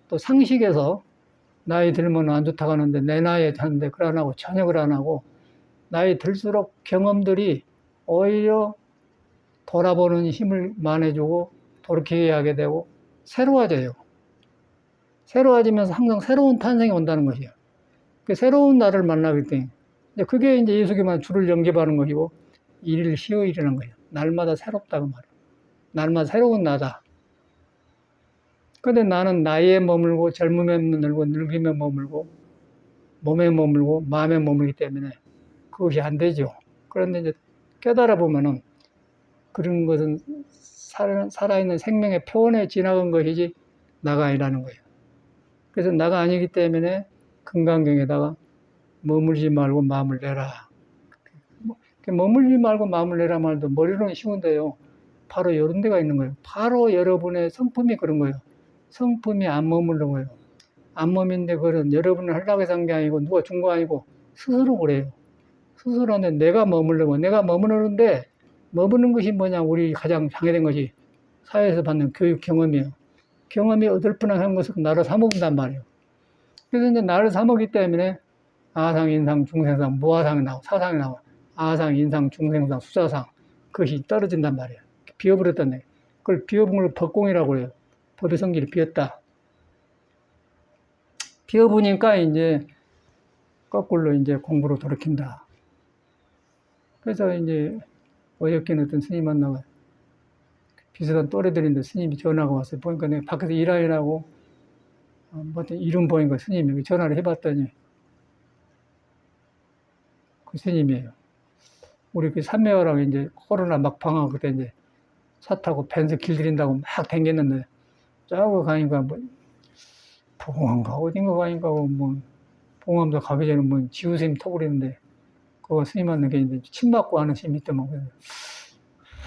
또 상식에서 나이 들면 안 좋다고 하는데 내 나이에 하는데 그걸 안 하고 전혀 그걸 안 하고, 나이 들수록 경험들이 오히려 돌아보는 힘을 만해주고 돌이키게 하게 되고 새로워져요. 새로워지면서 항상 새로운 탄생이 온다는 것이에요. 그 새로운 나를 만나기 때문에 그게 이제 예수교만 줄을 연결하는 것이고 일일 시의일이라는 거예요. 날마다 새롭다고 말해요. 날마다 새로운 나다. 근데 나는 나이에 머물고 젊음에 머물고 늙음에 머물고 몸에 머물고 마음에 머물기 때문에 그것이 안 되죠. 그런데 이제 깨달아 보면은 그런 것은 살아있는 생명의 표현에 지나간 것이지 나가 아니라는 거예요. 그래서 나가 아니기 때문에 금강경에다가 머물지 말고 마음을 내라. 머물지 말고 마음을 내라 말도 머리로는 쉬운데요. 바로 이런 데가 있는 거예요. 바로 여러분의 성품이 그런 거예요. 성품이 안 머무는 거예요. 안 머민데 그건 여러분을 하려고 해서 한 게 아니고 누가 준 거 아니고 스스로 그래요. 스스로한테 내가 머무르는데 머무는 것이 뭐냐, 우리 가장 장애된 것이 사회에서 받는 교육 경험이에요. 경험이 어설프한 것을 나를 사먹는단 말이에요. 그래서 이제 나를 사먹기 때문에 아상, 인상, 중생상, 무아상이 나오고 사상이 나오고 아상, 인상, 중생상, 수자상, 그것이 떨어진단 말이에요. 비워버렸단 얘기예요. 그걸 비워본 걸 법공이라고 해요. 법의 성질이 비었다. 비워보니까 이제 거꾸로 이제 공부로 돌이킨다. 그래서 이제 어저께는 어떤 스님 만나가 비슷한 또래들인데 스님이 전화가 왔어요. 보니까 내가 밖에서 일하느라고 이름 보니까 스님이 전화를 해봤더니 그 스님이에요. 우리 그 삼매화랑 이제 코로나 막 방학 그때 이제 차 타고 벤서 길들인다고 막 댕겼는데 저거 가니까 봉암가 어딘가 가니까 봉암도 가기 전에 지우스님 터부리는데 그거 스님 만난 게 이제 침 맞고 하는 스님이 있더만.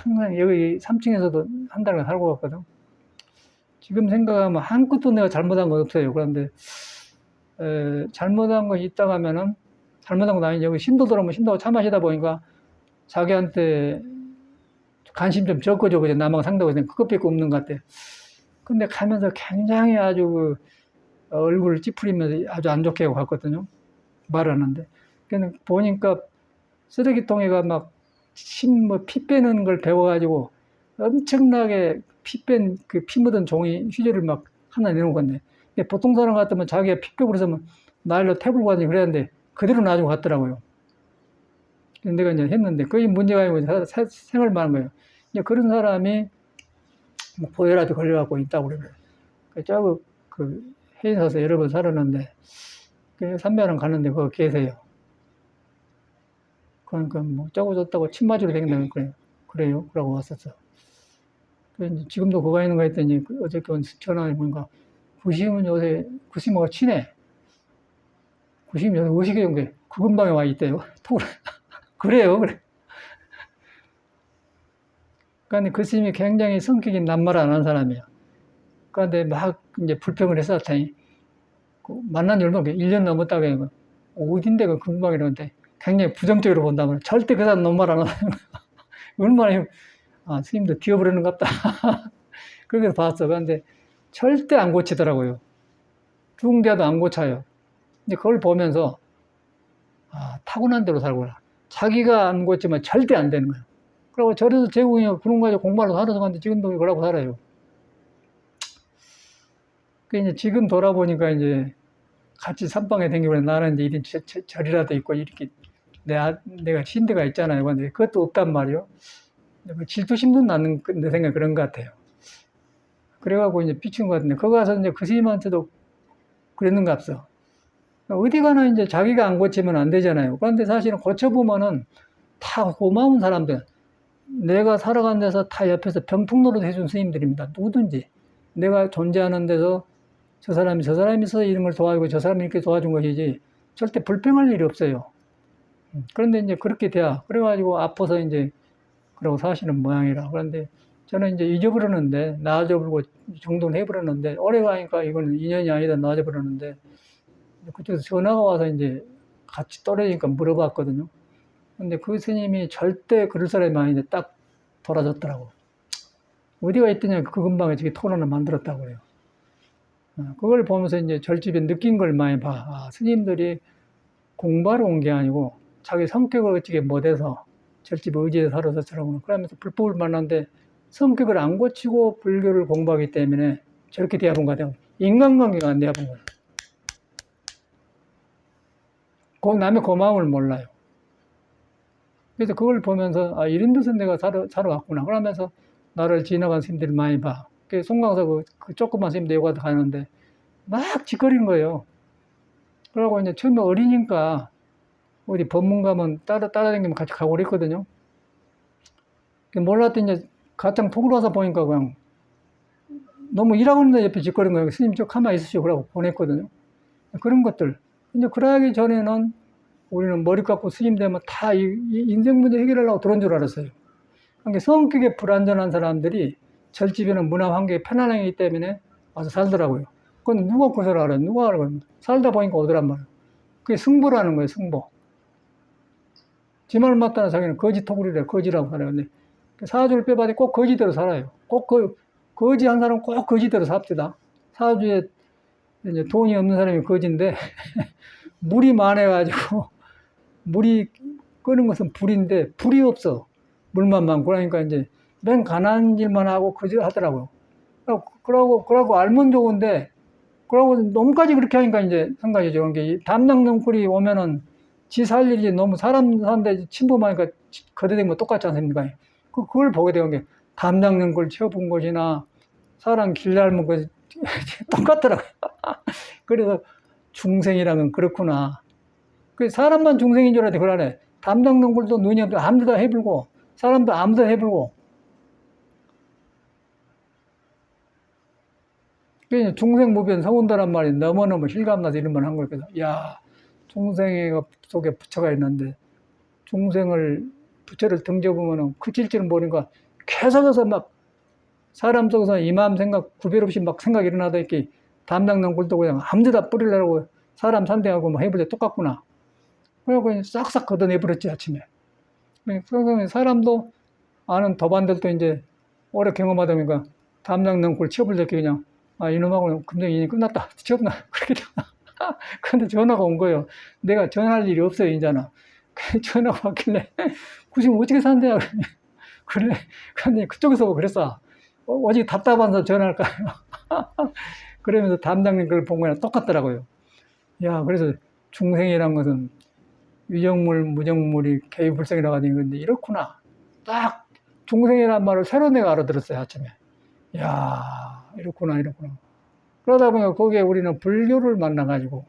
항상 여기 3층에서도 한 달간 살고 갔거든. 지금 생각하면 한 끗도 내가 잘못한 건 없어요. 그런데 잘못한 거 있다가 하면은 잘못한 건 아니지. 여기 신도 들어오면 신도가 차 마시다 보니까 자기한테 관심 좀 적어줘. 그냥 남하고 상대하고 그것밖에 없는 것 같아. 근데 가면서 굉장히 아주 얼굴을 찌푸리면서 아주 안 좋게 하고 갔거든요. 말하는데. 그냥 보니까 쓰레기통에가 막 피 빼는 걸 배워가지고 엄청나게 그 피 묻은 종이 휴지를 막 하나 내놓은 건데, 보통 사람 같으면 자기가 피 빼고 그래서 나일로 태블 가지 그랬는데 그대로 놔주고 갔더라고요. 내가 이제 했는데 그게 문제가 아니고 생활 많은 거예요. 이제 그런 사람이 뭐 보혈압에 걸려갖고 있다고 그래요. 그 해인사서 여러 번 살았는데 그 삼면은 갔는데 거기 계세요. 그러니까 뭐 짜고 졌다고 침 맞으러 댕긴다면 그래요? 그러고 왔었어. 지금도 그거 있는 거 했더니 어저께 전화해 보니까 구심은 요새 구심하고 친해. 구심이 요새 의식의 경계 그 근방에 와 있대요. 그래요, 그래. 그런데 그 스님이 굉장히 성격이 남말 안 하는 사람이에요. 그런데 막 이제 불평을 했었더니 만난 지 얼마 1년 넘었다고 해요. 어딘데 그 근방이라는데 굉장히 부정적으로 본다면 절대 그 사람 남말 안 하는 얼마나 스님도 뒤어버리는 것 같다. 그렇게 봤어. 그런데 절대 안 고치더라고요. 중대도 안 고쳐요. 근데 그걸 보면서 타고난 대로 살구나. 자기가 안 고치면 절대 안 되는 거예요. 그리고 저래서 제국이 그런 가지고 공부하러 살아서 갔는데 지금도 그러고 살아요. 그 이제 지금 돌아보니까 이제 같이 산방에 댕기고 나는 이제 이런 절이라도 있고 이렇게 내가 신대가 있잖아요. 근데 그것도 없단 말이요. 질투심도 나는 내 생각에 그런 것 같아요. 그래갖고 이제 비춘 것 같은데 거기 가서 이제 그 스님한테도 그랬는 것 같어. 어디 가나 이제 자기가 안 고치면 안 되잖아요. 그런데 사실은 고쳐보면은 다 고마운 사람들, 내가 살아간 데서 다 옆에서 병풍노릇 해준 스님들입니다. 누구든지. 내가 존재하는 데서 저 사람이 있어서 이런 걸 도와주고 저 사람이 이렇게 도와준 것이지 절대 불평할 일이 없어요. 그런데 이제 그렇게 돼야. 그래가지고 아파서 이제 그러고 사시는 모양이라. 그런데 저는 이제 잊어버렸는데, 나아져버리고 정돈을 해버렸는데, 오래 가니까 이건 인연이 아니다 나아져버렸는데, 그쪽에서 전화가 와서 이제 같이 떨어지니까 물어봤거든요. 근데 그 스님이 절대 그럴 사람이 아닌데 딱 돌아졌더라고. 어디가 있더냐, 그 근방에 저기 토론을 만들었다고 그래요. 그걸 보면서 이제 절집에 느낀 걸 많이 봐. 스님들이 공부하러 온 게 아니고 자기 성격을 어찌게 못해서 절집 의지에 살아서 저러고 그러면서 불법을 만났는데 성격을 안 고치고 불교를 공부하기 때문에 저렇게 대합한 거 같아요. 인간관계가 안 대합한 거예요. 남의 고마움을 몰라요. 그래서 그걸 보면서 이런 데서 내가 살아왔구나. 그러면서 나를 지나간 스님들이 많이 봐. 그 송강사 그 조그만 스님들 여기 가는데 막 짓거리는 거예요. 그러고 이제 처음에 어리니까 어디 법문 가면 따라다니면 같이 가고 그랬거든요. 몰랐더니 이제 가장 독으로 와서 보니까 그냥 너무 일하고 있는데 옆에 짓거리는 거예요. 스님 저 가만히 있으시오. 그러고 보냈거든요. 그런 것들. 이제 그러기 전에는 우리는 머리 깎고 스님 되면 다 인생 문제 해결하려고 들어온 줄 알았어요. 그러니까 성격에 불안전한 사람들이 절집에는 문화 환경이 편안하기 때문에 와서 살더라고요. 그건 누가 그걸 알아요? 누가 알아요? 살다 보니까 오더란 말이에요. 그게 승부라는 거예요, 승부. 지 말 맞다는 자기는 거지 토굴이래, 거지라고 살아요. 근데 사주를 빼봐도 꼭 거지대로 살아요. 꼭 거지 한 사람은 꼭 거지대로 삽시다. 사주에 이제 돈이 없는 사람이 거지인데, 물이 많아가지고, 물이 끄는 것은 불인데, 불이 없어. 물만 많고. 그러니까 이제, 맨 가난한 일만 하고 거지 하더라고요. 그러고 알면 좋은데, 그러고 너무까지 그렇게 하니까 이제 생각이죠. 그러니까 담당 넝쿨이 오면은 지 살 일이 너무 사람 사는데 침범하니까 거대된 거 똑같지 않습니까? 그걸 보게 되는 게 담당 넝쿨 채워본 것이나 사람 길 닮은 것 똑같더라고요. 그래서 중생이라면 그렇구나. 그 사람만 중생인 줄 알았는데 그러네. 담당 넝쿨도 눈이 없고 아무도 다 해불고 사람도 아무도 해불고. 중생무변 성운다란 말이 너무너무 실감나서 이런 말 한 거예요. 그래서 야, 중생 속에 부처가 있는데 중생을 부처를 등져보면 그칠 줄은 모르니까 계속해서 막 사람 속에서 이마음 생각 구별 없이 막 생각이 일어나다 이렇게 담당 넝쿨도 그냥 아무데다 뿌리려고 사람 산대하고 막 해볼 때 똑같구나. 그래갖고 싹싹 걷어내버렸지 아침에. 그러니까 사람도 아는 도반들도 이제 오래 경험하다 보니까 담당 넝쿨 치워볼 때 그냥 이놈하고는 금방 인연이 끝났다. 치웠나? 그렇게 되나? 근데 전화가 온 거예요. 내가 전화할 일이 없어요, 이제는. 전화가 왔길래, 굳이 어떻게 산대요? 그래. 근데 그쪽에서 그랬어. 어제 답답해서 전화할까요? 그러면서 담당님 그걸 본 거랑 똑같더라고요. 야, 그래서 중생이란 것은 유정물, 무정물이 개유불생이라고 하는 건데, 이렇구나. 딱 중생이란 말을 새로 내가 알아들었어요, 아침에. 야, 이렇구나, 이렇구나. 그러다 보니까 거기에 우리는 불교를 만나가지고,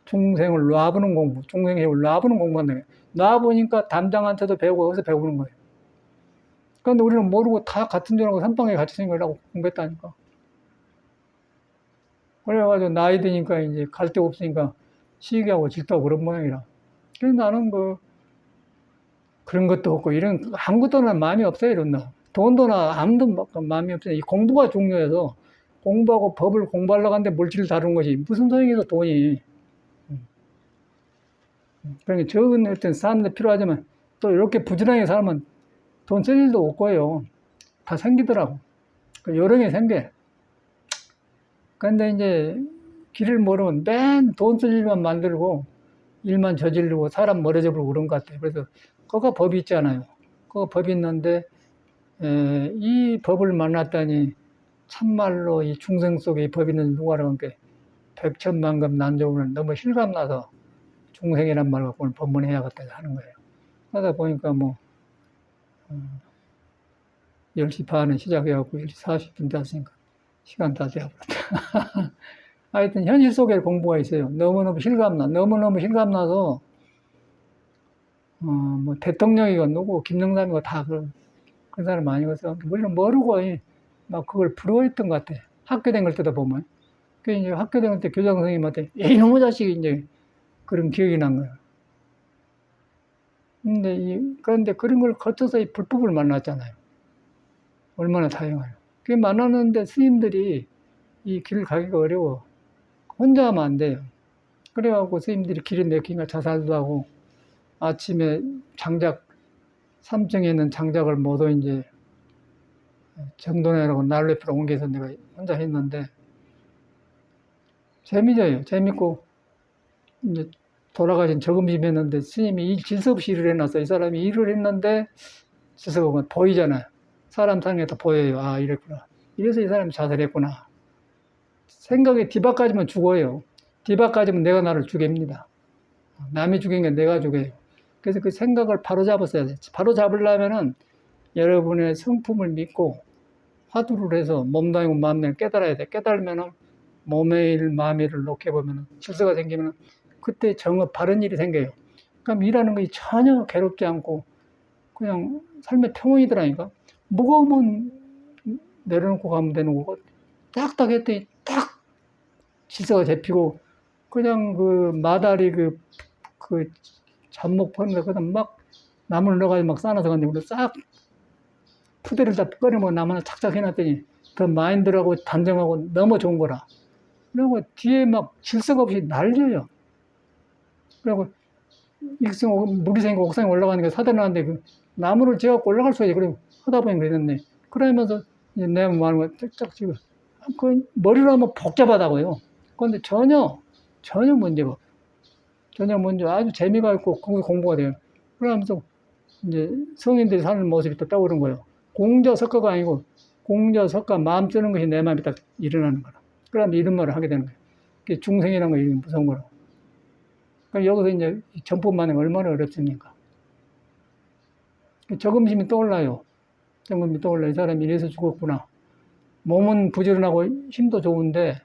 중생을 놔보는 공부, 중생을 놔보는 공부한다. 놔보니까 담당한테도 배우고, 어디서 배우는 거예요. 그런데 우리는 모르고 다 같은 줄알고 선방에 같이 생각하고 공부했다니까. 그래가지고 나이 드니까 이제 갈 데 없으니까 시기하고 질투하고 그런 모양이라. 그래서 나는 뭐 그런 것도 없고 이런 아무것도 난 마음이 없어요. 이런 거. 돈도나 아무도 마음이 없어요. 이 공부가 중요해서 공부하고 법을 공부하려고 하는데 물질을 다루는 것이 무슨 소용이 있어 돈이. 그러니까 적은 어떤 사람들 필요하지만 또 이렇게 부지런하게 살면 돈 쓸 일도 없고요. 다 생기더라고. 여러 개 생겨. 근데 이제 길을 모르면 맨 돈 쓸 일만 만들고 일만 저지르고 사람 멀어져 버리고 그런 것 같아요. 그래서 그거 법이 있잖아요. 그거 법이 있는데 이 법을 만났더니 참말로 이 중생 속에 이 법이 있는 누가라고 하는 게 백천만급 난조는 너무 실감나서 중생이란 말 갖고 오늘 법문해야겠다 하는 거예요. 하다 보니까 뭐 10시 반에 시작해갖고 10시 40분 됐으니까 시간 다 되어버렸다. 하여튼 현실 속에 공부가 있어요. 너무너무 실감나. 너무너무 실감나서 뭐 대통령이고 누구 김영삼이고 다 그 사람 아니고서 우리는 모르고 막 그걸 부러워했던 것 같아. 학교 다닐 때도 보면. 그 이제 학교 다닐 때 교장 선생님한테 이놈의 자식이 이제 그런 기억이 난 거야. 그런데 그런 걸 거쳐서 이 불법을 만났잖아요. 얼마나 다양해요. 그 만났는데 스님들이 이 길을 가기가 어려워. 혼자 하면 안 돼요. 그래갖고 스님들이 길에 내키니까 자살도 하고 아침에 장작 3층에 있는 장작을 모두 이제 정돈해라고 난로에프로 옮겨서 내가 혼자 했는데 재미져요. 재밌고 이제 돌아가신 저금심 했는데 스님이 질서 없이 일을 해놨어요. 이 사람이 일을 했는데 질서가 보면 보이잖아요. 사람 상에도 보여요. 아, 이랬구나. 이래서 이 사람이 자살했구나. 생각이 뒤바까지면 죽어요. 뒤바까지면 내가 나를 죽입니다. 남이 죽인 게 내가 죽여요. 그래서 그 생각을 바로 잡았어야 돼. 바로 잡으려면은 여러분의 성품을 믿고 화두를 해서 몸도 아니고 마음을 깨달아야 돼. 깨달으면은 몸의 일, 마음의 일을 놓게 보면은 질서가 생기면은 그때 정업 바른 일이 생겨요. 그럼 일하는 것이 전혀 괴롭지 않고 그냥 삶의 평온이더라니까. 무거우면 내려놓고 가면 되는 거고 딱딱 했더니 딱 질서가 잡히고 그냥 그 마다리 그 잡목 퍼는데 그다음 막 나무를 넣어가지고 막 싸놔서 갔는데 싹 푸대를 다 꺼내면 나무 하나 착착 해놨더니 더 마인드라고 단정하고 너무 좋은 거라. 그리고 뒤에 막 질서가 없이 날려요. 그리고 익성 물이 생기고 옥상에 올라가는 게 사다놨는데 그 나무를 지어갖고 올라갈 수가 있지. 그래 하다 보니 그랬네. 그러면서 이제 내 마음을 쫙쫙 지고 그 머리로 하면 복잡하다고요. 그런데 전혀 문제가 전혀 문제 아주 재미가 있고 공부가 돼요. 그러면서 이제 성인들이 사는 모습이 또 떠오른 거예요. 공자석가가 아니고 공자석가 마음 쓰는 것이 내 마음에 딱 일어나는 거라. 그러면 이런 말을 하게 되는 거예요. 그게 중생이라는 거 이게 무서운 거라. 그럼 여기서 이제 전법만은 얼마나 어렵습니까? 저금심이 떠올라요. 저금심이 떠올라. 이 사람이 이래서 죽었구나. 몸은 부지런하고 힘도 좋은데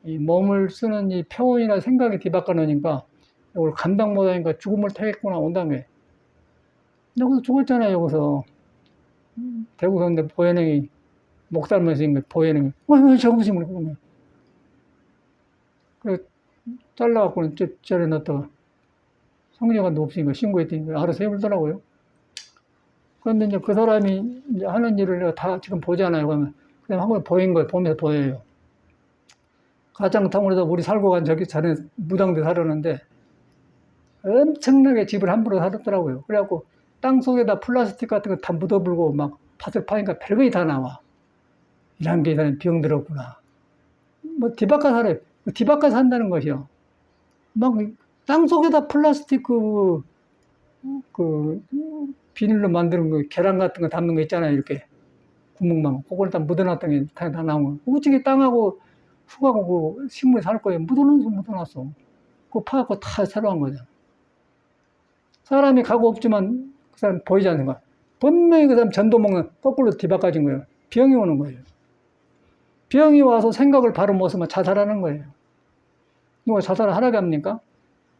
이 몸을 쓰는 이 평온이나 생각이 뒤바꿔놓으니까 이걸 감당 못하니까 죽음을 택했구나 온다는 거예요. 여기서 죽었잖아요. 여기서 대구서 근데 보현행이 목살면서 있는 거예요. 보현행이 왜 저금심을 그러면 그래 잘라갖고는 절에 넣었다가 성녀가 없으니까 신고했더니 알아서 해보더라고요. 그런데 이제 그 사람이 이제 하는 일을 내가 다 지금 보잖아요. 그러면 그냥 한 번 보인 거예요. 보면서 보여요. 가장탕으로서 우리 살고 간 저기 자네 무당들 살았는데 엄청나게 집을 함부로 살았더라고요. 그래갖고 땅 속에다 플라스틱 같은 거 다 묻어불고 막 밭을 파니까 별거이 다 나와. 이런 게 이 사람이 병 들었구나. 뭐 뒤바꿔 살아요. 뒤바꿔서 한다는 것이요. 막 땅속에다 플라스틱 그 비닐로 만드는 거, 계란 같은 거 담는 거 있잖아요. 이렇게 구멍만. 그걸 다 묻어놨던 게 다 나오면. 어떻게 땅하고 흙하고 그 식물이 살 거예요. 묻어놨어. 그거 파갖고 다 새로 한 거죠. 사람이 가고 없지만 그 사람 보이지 않는가. 분명히 그 사람 전도 먹는 거꾸로 뒤바꿔진 거예요. 병이 오는 거예요. 병이 와서 생각을 바로 못 쓰면 자살하는 거예요. 누가 자살을 하라고 합니까?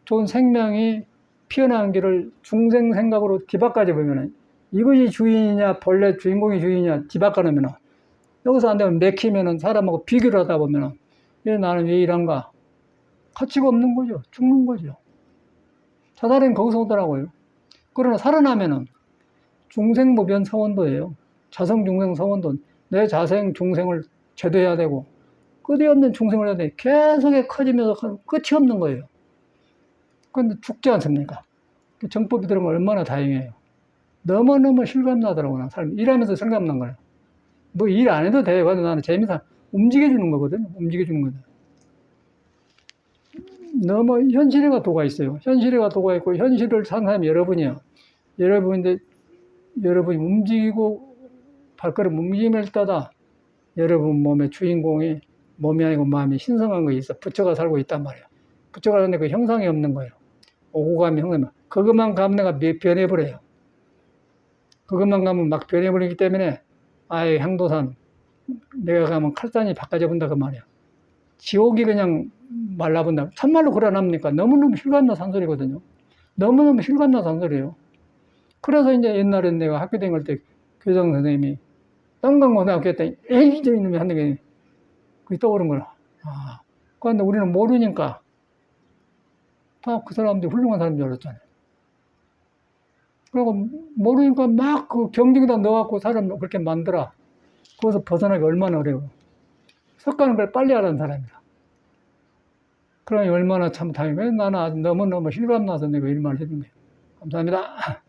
좋은 생명이 피어나는 길을 중생 생각으로 뒤바꿔져 보면은 이것이 주인이냐 본래 주인공이 주인이냐 뒤바꿔놓으면은 여기서 안 되면 맥히면은 사람하고 비교를 하다 보면은 왜 나는 왜 이런가? 가치가 없는 거죠. 죽는 거죠. 자살은 거기서 오더라고요. 그러나 살아나면은 중생무변 사원도예요. 자성 중생 사원도. 내 자생 중생을 제도해야 되고 끝이 없는 중생을 해야 돼. 계속 커지면서 끝이 없는 거예요. 그런데 죽지 않습니까? 정법이 들어오면 얼마나 다행이에요. 너무너무 실감나더라고요. 삶 일하면서 실감난 거예요. 뭐 일 안 해도 돼요. 그래서 나는 재미삼아 움직여주는 거거든요. 움직여주는 거죠. 너무 현실에가 도가 있어요. 현실에가 도가 있고 현실을 사는 사람이 여러분이에요. 여러분이 움직이고 발걸음 움직임을 따다 여러분 몸의 주인공이 몸이 아니고 마음이 신성한 거 있어. 부처가 살고 있단 말이에요. 부처가 사는데 그 형상이 없는 거예요. 오고감이 형상이. 그것만 가면 내가 변해버려요. 그것만 가면 막 변해버리기 때문에 아예 향도산 내가 가면 칼산이 바꿔져 본다 그 말이야. 지옥이 그냥 말라본다. 참말로 그러납니까? 너무너무 실감나 산소리거든요. 너무너무 실감나 산소리예요. 그래서 이제 옛날에 내가 학교 다닐 때 교장 선생님이 땅강고등학교 했더니 에이 저 이놈이 하는 게 그게 떠오른 거라. 아, 그런데 우리는 모르니까 다 그 사람들이 훌륭한 사람인 줄 알았잖아요. 그리고 모르니까 막 그 경쟁에다 넣어갖고 사람 그렇게 만들어. 거기서 벗어나기 얼마나 어려워. 섞어가는 걸 빨리 하라는 사람이라. 그러니 얼마나 참 다행이에요. 나는 아주 너무너무 실감나서 내가 이 말을 해준 거예요. 감사합니다.